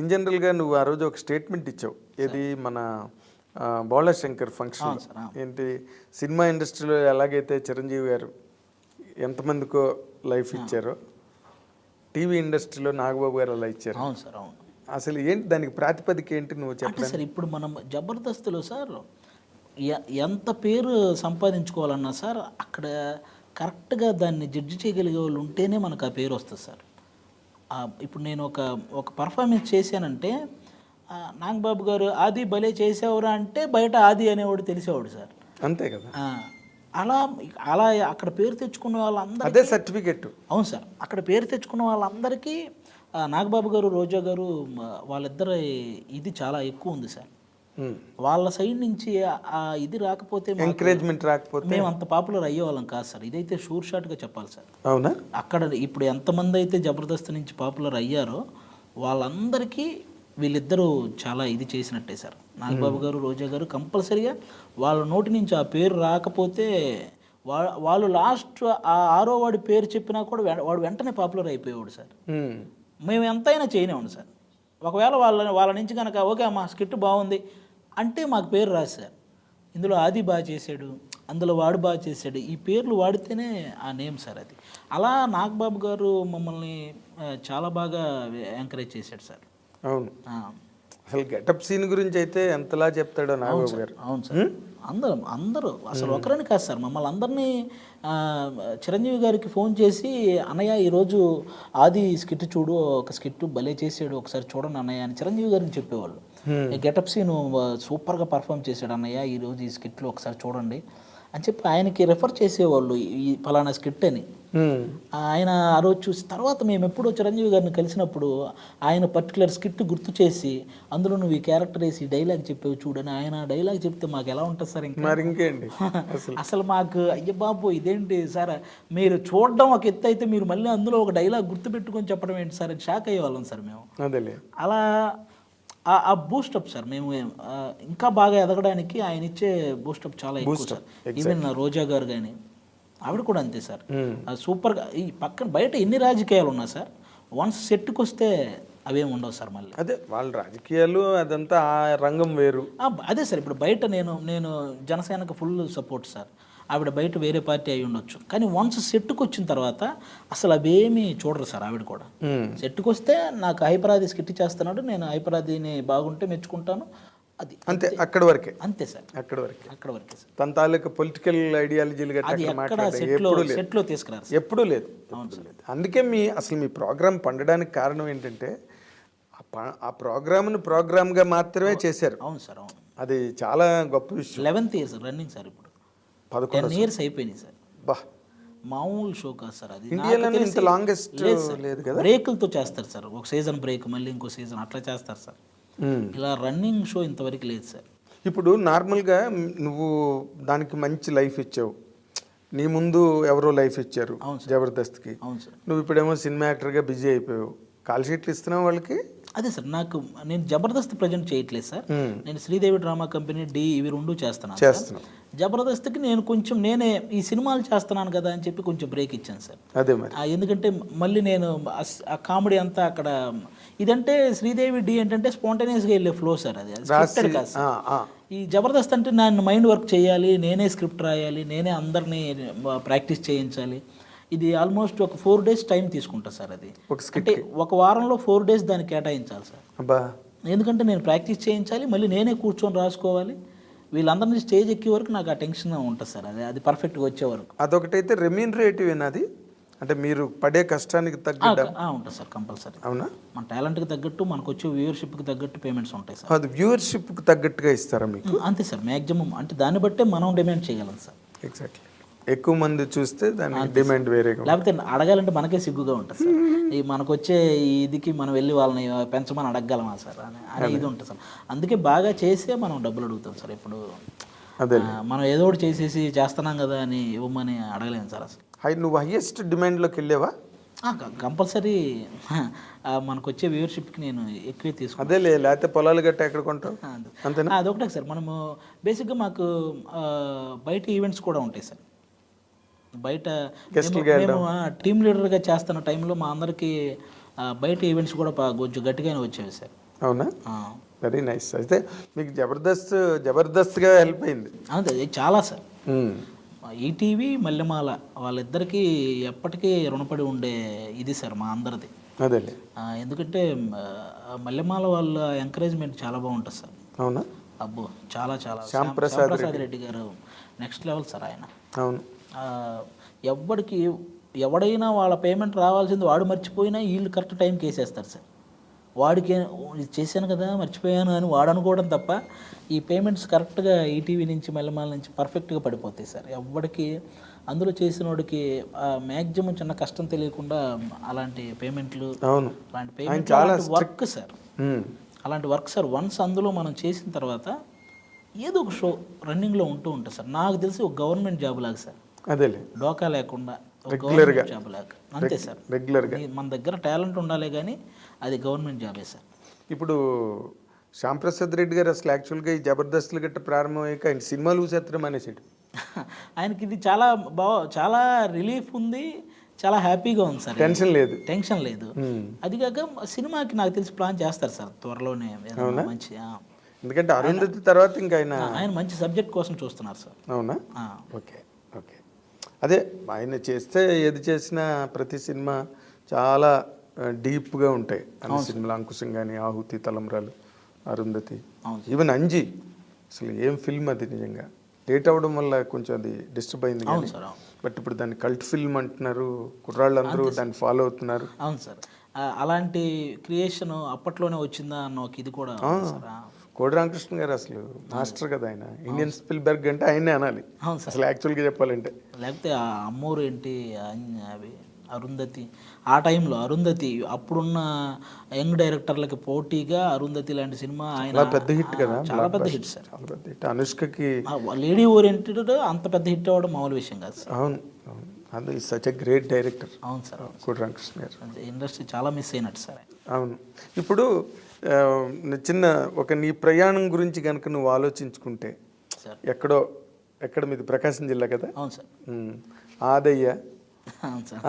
ఇన్ జనరల్గా నువ్వు ఆ రోజు ఒక స్టేట్మెంట్ ఇచ్చావు, ఏది మన బాలశంకర్ ఫంక్షన్. ఏంటి, సినిమా ఇండస్ట్రీలో ఎలాగైతే చిరంజీవి గారు ఎంతమందికో లైఫ్ ఇచ్చారో, టీవీ ఇండస్ట్రీలో నాగబాబు గారు అలా ఇచ్చారు. అవును సార్, అవును. అసలు ఏంటి దానికి ప్రాతిపదిక ఏంటి నువ్వు చెప్పండి సార్. ఇప్పుడు మనం జబర్దస్త్లో సార్ ఎంత పేరు సంపాదించుకోవాలన్నా సార్, అక్కడ కరెక్ట్గా దాన్ని జడ్జి చేయగలిగే వాళ్ళు ఉంటేనే మనకు ఆ పేరు వస్తుంది సార్. ఇప్పుడు నేను ఒక పర్ఫార్మెన్స్ చేశానంటే, నాగబాబు గారు ఆది భలే చేసేవారు అంటే బయట ఆది అనేవాడు తెలిసేవాడు సార్, అంతే కదా. అలా అక్కడ పేరు తెచ్చుకున్న వాళ్ళందరూ అదే సర్టిఫికెట్. అవును సార్, అక్కడ పేరు తెచ్చుకున్న వాళ్ళందరికీ నాగబాబు గారు, రోజా గారు వాళ్ళిద్దరు ఇది చాలా ఎక్కువ ఉంది సార్. వాళ్ళ సైడ్ నుంచి ఆ ఇది రాకపోతే ఎంకరేజ్మెంట్ రాకపోతే మేము అంత పాపులర్ అయ్యేవాళ్ళం కాదు సార్. ఇదైతే షూర్ షాట్గా చెప్పాలి సార్. అవునా? అక్కడ ఇప్పుడు ఎంతమంది అయితే జబర్దస్త్ నుంచి పాపులర్ అయ్యారో వాళ్ళందరికీ వీళ్ళిద్దరూ చాలా ఇది చేసినట్టే సార్. నాగబాబు గారు, రోజా గారు కంపల్సరీగా వాళ్ళ నోటి నుంచి ఆ పేరు రాకపోతే వాళ్ళు లాస్ట్ ఆ 6వ వాడి పేరు చెప్పినా కూడా వాడు వెంటనే పాపులర్ అయిపోయేవాడు సార్. మేము ఎంతైనా చేయనివ్వండి సార్. ఒకవేళ వాళ్ళ నుంచి కనుక ఓకే అమ్మా స్కిట్ బాగుంది అంటే మాకు పేరు రాదు సార్. ఇందులో ఆది బాగా చేశాడు, అందులో వాడు బాగా చేశాడు, ఈ పేర్లు వాడితేనే ఆ నేమ్ సార్. అది అలా నాగబాబు గారు మమ్మల్ని చాలా బాగా ఎంకరేజ్ చేశాడు సార్. అవును. అసలు గెటప్ సీన్ గురించి అయితే ఎంతలా చెప్తాడో నాగబాబు గారు. అవును సార్. అందరూ అసలు ఒకరని కాదు సార్, మమ్మల్ని అందరినీ చిరంజీవి గారికి ఫోన్ చేసి అన్నయ్య ఈరోజు ఆది స్కిట్ చూడు, ఒక స్కిట్ భలే చేసాడు, ఒకసారి చూడండి అన్నయ్య అని చిరంజీవి గారికి చెప్పేవాళ్ళు. గెటప్ సీన్ సూపర్గా పర్ఫామ్ చేశాడు అన్నయ్య, ఈరోజు ఈ స్కిట్లో ఒకసారి చూడండి అని చెప్పి ఆయనకి రెఫర్ చేసేవాళ్ళు ఈ ఫలానా స్కిట్ అని. ఆయన ఆ రోజు చూసి తర్వాత మేము ఎప్పుడో చిరంజీవి గారిని కలిసినప్పుడు ఆయన పర్టికులర్ స్కిట్ గుర్తు చేసి అందులో నువ్వు ఈ క్యారెక్టర్ వేసి డైలాగ్ చెప్పేవి చూడని ఆయన డైలాగ్ చెప్తే మాకు ఎలా ఉంటుంది సార్? ఇంకేంటి అసలు మాకు అయ్య బాబు ఇదేంటి సార్, మీరు చూడడం ఒక ఎత్తు అయితే మీరు మళ్ళీ అందులో ఒక డైలాగ్ గుర్తు పెట్టుకొని చెప్పడం ఏంటి సార్ అని షాక్ అయ్యేవాళ్ళం సార్ మేము. అలా ఆ బూస్టప్ సార్ మేము ఇంకా బాగా ఎదగడానికి ఆయన ఇచ్చే బూస్టప్ చాలా ఎక్కువ సార్. ఈవెన్ రోజా గారు కానీ ఆవిడ కూడా అంతే సార్. సూపర్గా ఈ పక్కన బయట ఎన్ని రాజకీయాలు ఉన్నా సార్ వన్స్ సెట్కి వస్తే అవేమి ఉండవు సార్. మళ్ళీ అదే వాళ్ళ రాజకీయాలు అదంతా ఆ రంగం వేరు. అదే సార్ ఇప్పుడు బయట నేను జనసేనకు ఫుల్ సపోర్ట్ సార్. ఆవిడ బయట వేరే పార్టీ అయి ఉండొచ్చు కానీ వన్స్ సెట్కి వచ్చిన తర్వాత అసలు అవేమీ చూడరు సార్. ఆవిడ కూడా సెట్కి వస్తే నాకు హైపరాది స్కిట్ చేస్తున్నాడు, నేను హైపరాదిని బాగుంటే మెచ్చుకుంటాను, అది అంతే. అక్కడ వరకే. అంతే సార్. అక్కడ వరకే సార్. తన తాలూకా పొలిటికల్ ఐడియాలజీలు సెట్లో తీసుకురారు, ఎప్పుడూ లేదు. అందుకే అసలు మీ ప్రోగ్రామ్ పండడానికి కారణం ఏంటంటే ఆ ప్రోగ్రామ్గా మాత్రమే చేశారు. అవును సార్. అవును, అది చాలా గొప్ప విషయం. 11th years running sir. ఇప్పుడు 10 years అయిపోయినాయి సార్. మామూలు షో కాదు సార్. అది ఇండియాలోనే ఇంత లాంగెస్ట్ లేదు కదా. బ్రేకులతో చేస్తారు సార్, ఒక సీజన్ బ్రేక్ మళ్ళీ ఇంకో సీజన్ అట్లా చేస్తారు సార్. ఇలా రన్నింగ్ షో ఇంతవరకు లేదు సార్. ఇప్పుడు నార్మల్గా నువ్వు దానికి మంచి లైఫ్ ఇచ్చావు, నీ ముందు ఎవరో లైఫ్ ఇచ్చారు జబర్దస్త్కి. అవును సార్. నువ్వు ఇప్పుడేమో సినిమా యాక్టర్గా బిజీ అయిపోయావు, కాల్ షీట్లు ఇస్తున్నావు వాళ్ళకి. అదే సార్, నేను జబర్దస్త్ ప్రజెంట్ చేయట్లేదు సార్. నేను శ్రీదేవి డ్రామా కంపెనీ ఇవి 2 చేస్తున్నాను. జబర్దస్త్కి నేనే ఈ సినిమాలు చేస్తున్నాను కదా అని చెప్పి కొంచెం బ్రేక్ ఇచ్చాను సార్. అదే మరి ఎందుకంటే మళ్ళీ నేను ఆ కామెడీ అంతా అక్కడ ఇదంటే శ్రీదేవి ఏంటంటే స్పాంటేనియస్గా వెళ్ళే ఫ్లో సార్. అది స్క్రిప్టెడ్ కాదు సార్. ఈ జబర్దస్త్ అంటే నేను మైండ్ వర్క్ చేయాలి, నేనే స్క్రిప్ట్ రాయాలి, నేనే అందరినీ ప్రాక్టీస్ చేయించాలి. ఇది ఆల్మోస్ట్ ఒక 4 days టైం తీసుకుంటా సార్. అది అంటే ఒక వారంలో 4 days దాన్ని కేటాయించాలి సార్. ఎందుకంటే నేను ప్రాక్టీస్ చేయించాలి, మళ్ళీ నేనే కూర్చొని రాసుకోవాలి, వీళ్ళందరినీ స్టేజ్ ఎక్కే వరకు నాకు ఆ టెన్షన్ ఉంటుంది సార్. అది పర్ఫెక్ట్గా వచ్చే వరకు. అదొకటైతే రెమ్యూనరేటివ్ అది, అంటే మీరు పడే కష్టానికి తగ్గట్టు ఉంటుంది సార్ కంపల్సరీ. అవునా? మన టాలెంట్కి తగ్గట్టు మనకు వచ్చే వ్యూవర్షిప్కి తగ్గట్టు పేమెంట్స్ ఉంటాయి సార్. అది వ్యూవర్షిప్కి తగ్గట్టుగా ఇస్తారా మీకు? అంతే సార్, మ్యాక్సిమం అంటే దాన్ని బట్టే మనం డిమాండ్ చేయగలం సార్. ఎగ్జాక్ట్లీ. ఎక్కువ మంది చూస్తే దాని డిమాండ్ వేరే, లేకపోతే అడగాలంటే మనకే సిగ్గుగా ఉంటుంది సార్. ఈ మనకు వచ్చే ఇదికి మనం వెళ్ళి వాళ్ళని పెంచమని అడగగలమా సార్ అని ఇది ఉంటుంది సార్. అందుకే బాగా చేసే మనం డబ్బులు అడుగుతాం సార్. ఇప్పుడు అదే మనం ఏదో ఒకటి చేసేసి చేస్తున్నాం కదా అని ఇవ్వమని అడగలేము సార్ అసలు. నువ్వు హైయెస్ట్ డిమాండ్లోకి వెళ్ళావా? కంపల్సరీ మనకు వచ్చే వ్యూవర్షిప్కి నేను ఎక్కువే తీసుకుంటాను. అదే లేకపోతే పొలాలు గట్ట ఎక్కడ కొంటావు అంతేనా? అదొకటే సార్. మనము బేసిక్గా మాకు బయట ఈవెంట్స్ కూడా ఉంటాయి సార్. బయట మేము టీమ్ లీడర్గా చేస్తున్న టైంలో మా అందరికీ బయట ఈవెంట్స్ కూడా కొంచెం గట్టిగానే వచ్చేవి సార్. అవునా? Very nice. అయితే మీకు జబర్దస్త్గా హెల్ప్ అయింది. అదే చాలా సార్. ఈటీవీ మల్లెమాల వాళ్ళిద్దరికీ ఎప్పటికీ రుణపడి ఉండే ఇది సార్ మా అందరిది. అదే ఎందుకంటే మల్లెమాల వాళ్ళ ఎంకరేజ్మెంట్ చాలా బాగుంటుంది సార్. అవునా? అబ్బో చాలా చాలా. శ్యాంప్రసాద్ రెడ్డి గారు నెక్స్ట్ లెవెల్ సార్ ఆయన. అవును. ఎవడైనా వాళ్ళ పేమెంట్ రావాల్సింది వాడు మర్చిపోయినా వీళ్ళు కరెక్ట్ టైంకి వేసేస్తారు సార్. వాడికి చేశాను కదా మర్చిపోయాను అని వాడు అనుకోవడం తప్ప ఈ పేమెంట్స్ కరెక్ట్గా ఈటీవీ నుంచి మల్లెమాల నుంచి పర్ఫెక్ట్గా పడిపోతాయి సార్. ఎవరికి అందులో చేసిన వాడికి మ్యాక్సిమం చిన్న కష్టం తెలియకుండా అలాంటి పేమెంట్లు, అలాంటి పేమెంట్ వర్క్ సార్. అలాంటి వర్క్ సార్ వన్స్ అందులో మనం చేసిన తర్వాత ఏదో ఒక షో రన్నింగ్లో ఉంటూ ఉంటుంది సార్. నాకు తెలిసి ఒక గవర్నమెంట్ జాబ్ లాగా సార్, అదేలే డోకా లేకుండా ఒక రెగ్యులర్గా గవర్నమెంట్ జాబ్ లాగా, అంతే సార్. రెగ్యులర్గా. మన దగ్గర టాలెంట్ ఉండాలి కానీ అది గవర్నమెంట్ జాబే సార్. ఇప్పుడు శ్యాంప్రసాద్ రెడ్డి గారు అసలు యాక్చువల్గా ఈ జబర్దస్త్లు గట్ట ప్రారంభమయ్యాక ఆయన సినిమాలు చూసేత్తడం అనేసాడు. ఆయనకి ఇది చాలా రిలీఫ్ ఉంది, చాలా హ్యాపీగా ఉంది సార్. టెన్షన్ లేదు. టెన్షన్ లేదు. అది కాక సినిమాకి నాకు తెలిసి ప్లాన్ చేస్తారు సార్ త్వరలోనే ఏదైనా మంచి. ఎందుకంటే అరుంధతి తర్వాత ఇంకా ఆయన మంచి సబ్జెక్ట్ కోసం చూస్తున్నారు సార్. అవునా? Okay okay. అదే ఆయన చేస్తే ఏది చేసినా ప్రతి సినిమా చాలా డీప్గా ఉంటాయి అన్ని సినిమాలు. అంకుశం కానీ, ఆహుతి, తలంబ్రాలు, అరుంధతి, ఈవెన్ అంజీ, అసలు ఏం ఫిల్మ్ అది. నిజంగా లేట్ అవ్వడం వల్ల కొంచెం అది డిస్టర్బ్ అయింది కానీ, బట్ ఇప్పుడు దాన్ని కల్ట్ ఫిల్మ్ అంటున్నారు, కుర్రాళ్ళందరూ దాన్ని ఫాలో అవుతున్నారు. అవును సార్. అలాంటి క్రియేషన్ అప్పట్లోనే వచ్చిందా అన్న ఒక ఇది కూడా. కోడి రామకృష్ణ గారు అసలు మాస్టర్ కదా ఆయన. ఇండియన్ స్పిల్బర్గ్ అంటే ఆయనే అనాలి అసలు యాక్చువల్గా చెప్పాలంటే. లేకపోతే ఆ అమ్మోరు ఏంటి, అవి అరుంధతి, ఆ టైంలో అరుంధతి అప్పుడున్న యంగ్ డైరెక్టర్లకి పోటీగా అరుంధతి లాంటి సినిమా ఆయన పెద్ద హిట్ కదా, చాలా పెద్ద హిట్ సార్. చాలా పెద్ద హిట్. అనుష్కకి లేడీ ఓరియంటెడ్ అంత పెద్ద హిట్ అవ్వడం మామూలు విషయం కాదు సార్. అవును అవును. అది సచ్ ఎ గ్రేట్ డైరెక్టర్. అవును సార్. కోడి రామకృష్ణ గారు ఇండస్ట్రీ చాలా మిస్ అయినట్టు సార్. అవును. ఇప్పుడు చిన్న ఒక నీ ప్రయాణం గురించి కనుక నువ్వు ఆలోచించుకుంటే సార్, ఎక్కడ మీది ప్రకాశం జిల్లా కదా? అవును సార్. ఆదయ్య, అవును సార్.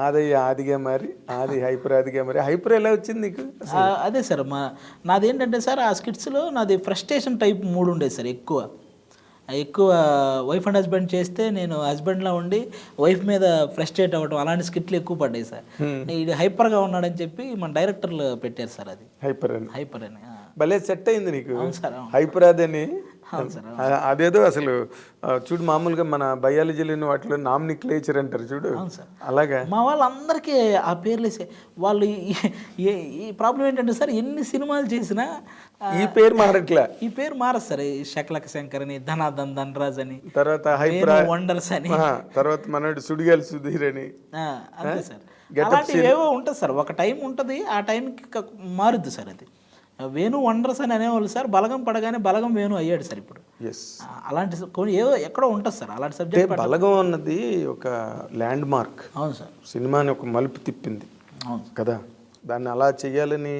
ఆదయ్య ఆదిగా మరి, ఆది హైపర్ ఆదిగా మరి. హైపర్ ఎలా వచ్చింది నీకు? అదే సార్, నాదేంటంటే సార్ ఆ స్కిట్స్లో నాది ఫ్రస్ట్రేషన్ టైప్ మూడు ఉండేది సార్. ఎక్కువ వైఫ్ అండ్ హస్బెండ్ చేస్తే నేను హస్బెండ్లా ఉండి వైఫ్ మీద ఫ్రస్ట్రేట్ అవ్వడం, అలాంటి స్కిట్లు ఎక్కువ పడ్డాయి సార్. ఇది హైపర్గా ఉన్నాడని చెప్పి మన డైరెక్టర్లు పెట్టారు సార్. అది హైపర్ అని భలే సెట్ అయింది నీకు. అవును సార్. హైపర్ అదని అదేదో అసలు చూడు, మామూలుగా మన బయాలజీలోని వాటిలో నామినిక్లేచర్ అంటారు చూడు, అలాగా మా వాళ్ళందరికీ ఆ పేర్లు వాళ్ళు. ఈ ప్రాబ్లం ఏంటంటే సార్, ఎన్ని సినిమాలు చేసినా ఈ పేరు మారట్లే. ఈ పేరు మారదు సార్. శకలక శంకర్ అని, ధనాధన్ ధనరాజ్ అని, తర్వాత హైపర్ వండర్స్ అని, తర్వాత మనోడు సుడిగాలి సుధీర్ అని, అంతే సార్. అలాంటివి ఏవో ఉంటుంది సార్. ఒక టైం ఉంటుంది, ఆ టైంకి మారుద్ది సార్. అది వేణు వండర్స్ అని అనేవాళ్ళు సార్. బలగం పడగానే బలగం వేణు అయ్యాడు సార్ ఇప్పుడు. అలాంటి ఏదో ఎక్కడో ఉంటుంది సార్ అలాంటి సబ్జెక్ట్. బలగం అన్నది ఒక ల్యాండ్ మార్క్. అవును సార్. సినిమాని ఒక మలుపు తిప్పింది. అవును కదా. దాన్ని అలా చేయాలని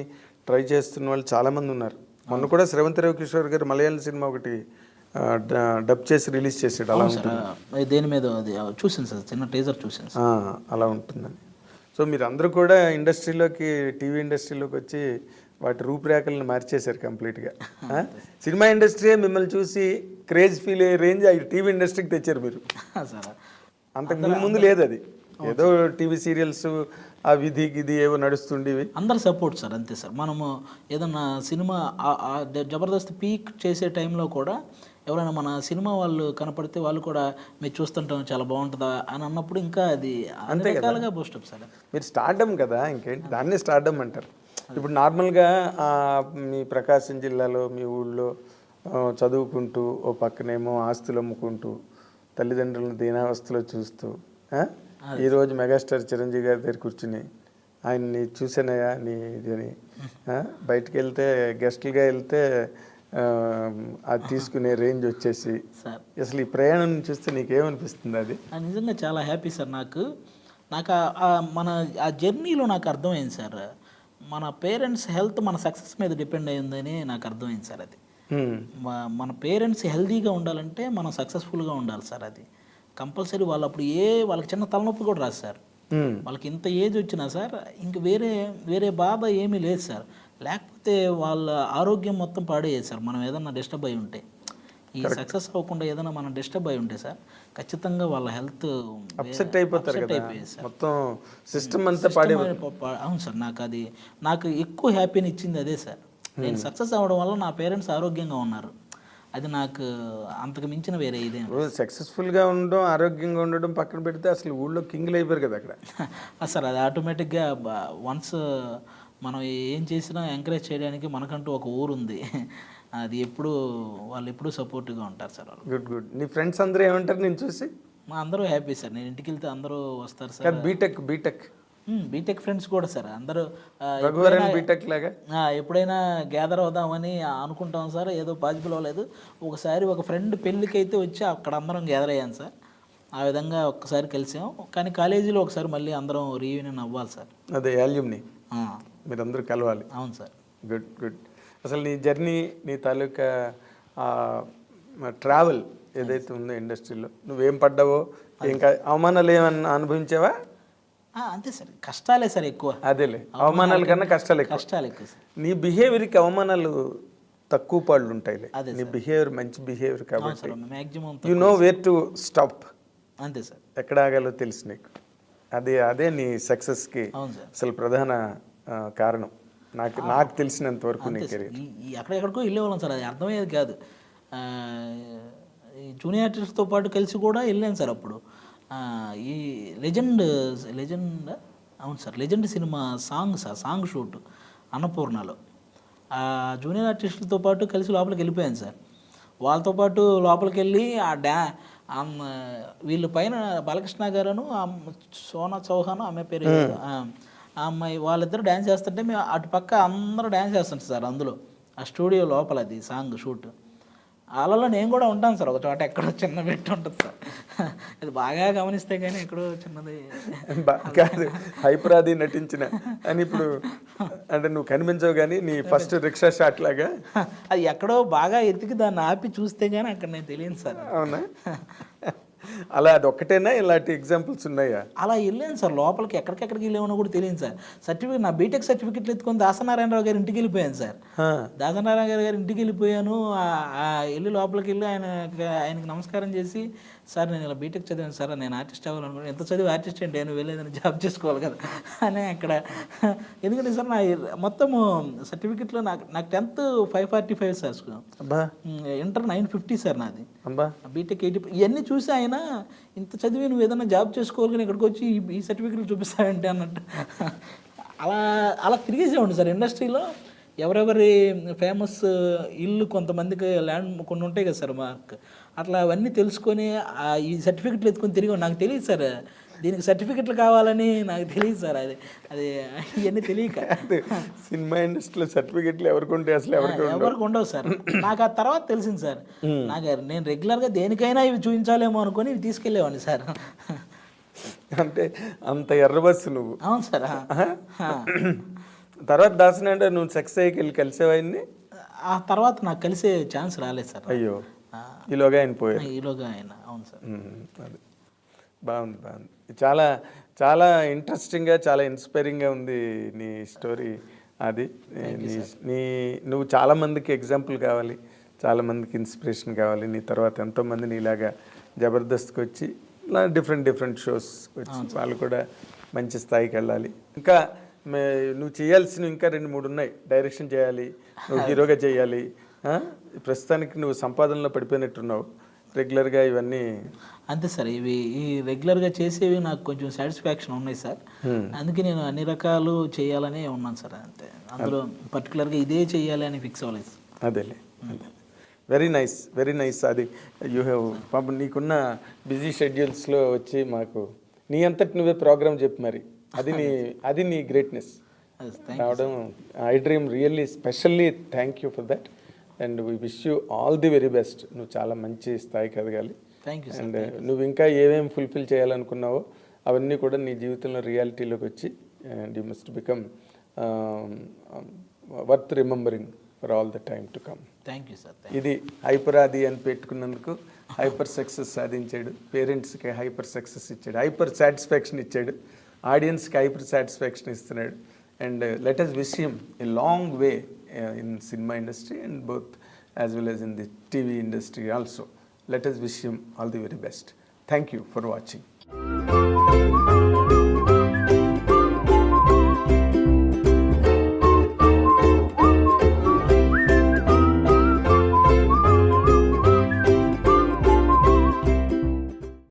ట్రై చేస్తున్న వాళ్ళు చాలామంది ఉన్నారు. మొన్న కూడా శ్రవంతి రవికిషోర్ గారు మలయాళం సినిమా ఒకటి డబ్ చేసి రిలీజ్ చేసాడు. అలా ఉంటుంది. దేని మీద అది చూసాను సార్, చిన్న టీజర్ చూసాను. అలా ఉంటుందని. సో మీరు అందరూ కూడా ఇండస్ట్రీలోకి, టీవీ ఇండస్ట్రీలోకి వచ్చి వాటి రూపురేఖలను మార్చేశారు కంప్లీట్గా. సినిమా ఇండస్ట్రీ మిమ్మల్ని చూసి క్రేజ్ ఫీల్ అయ్యే రేంజ్ టీవీ ఇండస్ట్రీకి తెచ్చారు మీరు. అంతకు ముందు లేదు అది. ఏదో టీవీ సీరియల్స్ ఆ విధి గిది ఏవో నడుస్తుండేవి. అందరు సపోర్ట్ సార్, అంతే సార్. మనము ఏదన్నా సినిమా జబర్దస్త్ పీక్ చేసే టైంలో కూడా ఎవరైనా మన సినిమా వాళ్ళు కనపడితే వాళ్ళు కూడా మీరు చూస్తుంటాం చాలా బాగుంటుందా అని అన్నప్పుడు ఇంకా అది అన్ని రకాలుగా బూస్టప్ సార్. మీరు స్టార్డమ్ కదా, ఇంకేంటి దాన్నే స్టార్డమ్ అంటారు. ఇప్పుడు నార్మల్గా మీ ప్రకాశం జిల్లాలో మీ ఊళ్ళో చదువుకుంటూ ఓ పక్కనేమో ఆస్తులు అమ్ముకుంటూ తల్లిదండ్రులను దీనావస్థలో చూస్తూ ఈరోజు మెగాస్టార్ చిరంజీవి గారి దగ్గర కూర్చుని ఆయన్ని చూసానయా నీ ఇది అని బయటకు వెళ్తే గెస్టులుగా వెళ్తే అది తీసుకునే రేంజ్ వచ్చేసి అసలు ఈ ప్రయాణం చూస్తే నీకేమనిపిస్తుంది? అది నిజంగా చాలా హ్యాపీ సార్. నాకు మన ఆ జర్నీలో నాకు అర్థమైంది సార్, మన పేరెంట్స్ హెల్త్ మన సక్సెస్ మీద డిపెండ్ అయ్యిందని నాకు అర్థమైంది సార్. అది మన పేరెంట్స్ హెల్తీగా ఉండాలంటే మనం సక్సెస్ఫుల్గా ఉండాలి సార్. అది కంపల్సరీ. వాళ్ళు అప్పుడు వాళ్ళకి చిన్న తలనొప్పి కూడా రాదు సార్. వాళ్ళకి ఇంత ఏజ్ వచ్చినా సార్ ఇంక వేరే బాధ ఏమీ లేదు సార్. లేకపోతే వాళ్ళ ఆరోగ్యం మొత్తం పాడేది సార్. మనం ఏదన్నా డిస్టర్బ్ అయి ఉంటే, ఈ సక్సెస్ అవ్వకుండా ఏదైనా మనం డిస్టర్బ్ అయి ఉంటే సార్ ఖచ్చితంగా వాళ్ళ హెల్త్ అప్సెట్ అయిపోతారు కదా, మొత్తం సిస్టమ్ అంతా పాడైపోతుంది. అవును సార్. నాకు ఎక్కువ హ్యాపీని ఇచ్చింది అదే సార్. నేను సక్సెస్ అవ్వడం వల్ల నా పేరెంట్స్ ఆరోగ్యంగా ఉన్నారు. అది నాకు అంతకు మించిన వేరే ఇదే. సక్సెస్ఫుల్గా ఉండడం, ఆరోగ్యంగా ఉండడం పక్కన పెడితే అసలు ఊళ్ళో కింగ్లు అయిపోయారు కదా అక్కడ. సార్ అది ఆటోమేటిక్గా వన్స్ మనం ఏం చేసినా ఎంకరేజ్ చేయడానికి మనకంటూ ఒక ఊరు ఉంది. అది వాళ్ళు ఎప్పుడూ సపోర్టివ్గా ఉంటారు సార్. గుడ్. నీ ఫ్రెండ్స్ అందరూ ఏమంటారు నేను చూసి? అందరూ హ్యాపీ సార్. నేను ఇంటికి వెళ్తే అందరూ వస్తారు సార్. బీటెక్ బీటెక్ ఫ్రెండ్స్ కూడా సార్ అందరూ రఘువరన్ బీటెక్ లాగా ఎప్పుడైనా గ్యాదర్ అవుదామని అనుకుంటాం సార్, ఏదో పాసిబుల్ అవ్వలేదు. ఒకసారి ఒక ఫ్రెండ్ పెళ్ళికి అయితే వచ్చి అక్కడ అందరం గ్యాదర్ అయ్యాం సార్. ఆ విధంగా ఒక్కసారి కలిసాం. కానీ కాలేజీలో ఒకసారి మళ్ళీ అందరం రీయూనియన్ అవ్వాలి సార్. అదే యాల్యూమ్ని మీరందరూ కలవాలి. అవును సార్. Good good. అసలు నీ జర్నీ, నీ తాలూకా ట్రావెల్ ఏదైతే ఉందో ఇండస్ట్రీలో నువ్వేం పడ్డావో, ఇంకా అవమానాలు ఏమన్నా అనుభవించావా? అంతే సార్, కష్టాలే సార్ ఎక్కువ. అదేలే, అవమానాల కన్నా కష్టాలు ఎక్కువ సార్. నీ బిహేవియర్కి అవమానాలు తక్కువ పాళ్ళు ఉంటాయిలే. నీ బిహేవియర్ మంచి బిహేవియర్ కాబట్టి you know where to stop. అంతే సార్, ఎక్కడ ఆగాలో తెలుసు నీకు. అదే నీ సక్సెస్కి అసలు ప్రధాన కారణం నాకు తెలిసినంత వరకు. నీ కెరీర్ ఎక్కడెక్కడికో వెళ్ళేవాళ్ళం సార్, అది అర్థమయ్యేది కాదు. జూనియర్ ఆర్టిస్ట్తో పాటు కలిసి కూడా వెళ్ళాను సార్. అప్పుడు ఈ లెజెండ్ అవును sir, legend cinema song shoot అన్నపూర్ణలో జూనియర్ ఆర్టిస్టులతో పాటు కలిసి లోపలికి వెళ్ళిపోయాను సార్. వాళ్ళతో పాటు లోపలికి వెళ్ళి వీళ్ళు పైన బాలకృష్ణ గారును సోనా చౌహాన్ ఆమె పేరు ఆ అమ్మాయి, వాళ్ళిద్దరు డ్యాన్స్ చేస్తుంటే మేము అటు పక్క అందరూ డ్యాన్స్ చేస్తుంటారు సార్. అందులో ఆ స్టూడియో లోపల అది సాంగ్ షూట్. వాళ్ళలో నేను కూడా ఉంటాను సార్, ఒక చోట ఎక్కడో చిన్న పెట్టి ఉంటుంది సార్. అది బాగా గమనిస్తే కానీ ఎక్కడో చిన్నది కాదు, హైపరాది నటించిన అని ఇప్పుడు అంటే నువ్వు కనిపించవు కానీ నీ ఫస్ట్ రిక్షా షాట్ లాగా అది ఎక్కడో బాగా ఎతికి దాన్ని ఆపి చూస్తే కానీ అక్కడ నేను తెలియదు సార్. అవునా? అలా అది ఒక్కటేనా, ఇలాంటి ఎగ్జాంపుల్స్ ఉన్నాయా? అలా వెళ్ళాను సార్ లోపలికి, ఎక్కడికెక్కడికి వెళ్ళామో కూడా తెలియదు సార్. సర్టిఫికేట్ నా బీటెక్ సర్టిఫికెట్లు ఎత్తుకొని దాసనారాయణరావు గారి ఇంటికి వెళ్ళిపోయాను సార్. దాసనారాయణ గారి ఇంటికి వెళ్ళిపోయాను. వెళ్ళి లోపలికి వెళ్ళి ఆయనకి నమస్కారం చేసి, సార్ నేను ఇలా బీటెక్ చదివాను సార్, నేను ఆర్టిస్ట్ అవ్వాలనుకున్నాను. ఎంత చదివి ఆర్టిస్ట్ అంటే నేను వెళ్ళేదని జాబ్ చేసుకోవాలి కదా అని అక్కడ. ఎందుకంటే సార్ నా మొత్తము సర్టిఫికెట్లో నాకు 10th 545 సార్, ఇంటర్ 950 సార్ నాది, బీటెక్ 80. ఇవన్నీ చూసి ఆయన ఇంత చదివి నువ్వు ఏదైనా జాబ్ చేసుకోవాలి కానీ ఇక్కడికి వచ్చి ఈ సర్టిఫికెట్లు చూపిస్తావంటే అన్నట్టు అలా తిరిగేసేవాడు సార్. ఇండస్ట్రీలో ఎవరెవరి ఫేమస్ ఇల్లు కొంతమందికి ల్యాండ్ కొన్ని ఉంటాయి కదా సార్ మాకు, అట్లా అవన్నీ తెలుసుకొని ఈ సర్టిఫికెట్లు ఎత్తుకొని తిరిగి నాకు తెలియదు సార్, దీనికి సర్టిఫికెట్లు కావాలని నాకు తెలియదు సార్. అది ఇవన్నీ తెలియక సినిమా ఇండస్ట్రీలో సర్టిఫికెట్లు ఎవరికి ఉంటాయి అసలు? ఎవరికి ఉండవు సార్. నాకు ఆ తర్వాత తెలిసింది సార్. నేను రెగ్యులర్గా దేనికైనా ఇవి చూపించాలేమో అనుకొని ఇవి తీసుకెళ్ళేవాడిని సార్. అంటే అంత ఎర్రబస్సు నువ్వు. అవును సార్. తర్వాత దాసన అంటే నువ్వు సక్సెస్ అయ్యి కలిసేవాడిని. ఆ తర్వాత నాకు కలిసే ఛాన్స్ రాలేదు సార్. అయ్యో, ఈలోగా ఆయన పోయారు. ఈలోగా ఆయన. అవును సార్. అది బాగుంది. చాలా చాలా ఇంట్రెస్టింగ్గా, చాలా ఇన్స్పైరింగ్గా ఉంది నీ స్టోరీ. అది నువ్వు చాలామందికి ఎగ్జాంపుల్ కావాలి, చాలామందికి ఇన్స్పిరేషన్ కావాలి. నీ తర్వాత ఎంతోమంది నీలాగా జబర్దస్త్కి వచ్చి డిఫరెంట్ షోస్ వచ్చి వాళ్ళు కూడా మంచి స్థాయికి వెళ్ళాలి. ఇంకా నువ్వు చేయాల్సినవి ఇంకా 2-3 ఉన్నాయి. డైరెక్షన్ చేయాలి, నువ్వు హీరోగా చేయాలి. ప్రస్తుతానికి నువ్వు సంపాదనలో పడిపోయినట్టున్నావు రెగ్యులర్గా ఇవన్నీ. అంతే సార్, ఈ రెగ్యులర్గా చేసేవి నాకు కొంచెం సాటిస్ఫాక్షన్ ఉన్నాయి సార్. అందుకే నేను అన్ని రకాలు చేయాలనే ఉన్నాను సార్. అంతే, అందులో పర్టికులర్గా ఇదే చేయాలి అని ఫిక్స్ అవ్వలేదు. అదేలే, వెరీ నైస్. అది యూ హ్యావ్ పాపం నీకున్న బిజీ షెడ్యూల్స్లో వచ్చి మాకు నీ అంతటి నువ్వే ప్రోగ్రామ్ చెప్పి మరి అది నీ గ్రేట్నెస్ రావడం. I dream really specially thank you for that and we wish you all the very best. నువ్వు చాలా మంచి స్థాయికి ఎదగాలి. అండ్ నువ్వు ఇంకా ఏమేమి ఫుల్ఫిల్ చేయాలనుకున్నావో అవన్నీ కూడా నీ జీవితంలో రియాలిటీలోకి వచ్చి and you must become worth remembering for all the time to come. Thank you sir. ఇది హైపరాది అని పెట్టుకున్నందుకు హైపర్ సక్సెస్ సాధించాడు, పేరెంట్స్కి హైపర్ సక్సెస్ ఇచ్చాడు, హైపర్ సాటిస్ఫాక్షన్ ఇచ్చాడు, ఆడియన్స్కి హైపర్ సాటిస్ఫాక్షన్ ఇస్తున్నాడు. And let us wish him a long way in cinema industry and both as well as in the TV industry also. Let us wish him all the very best. Thank you for watching.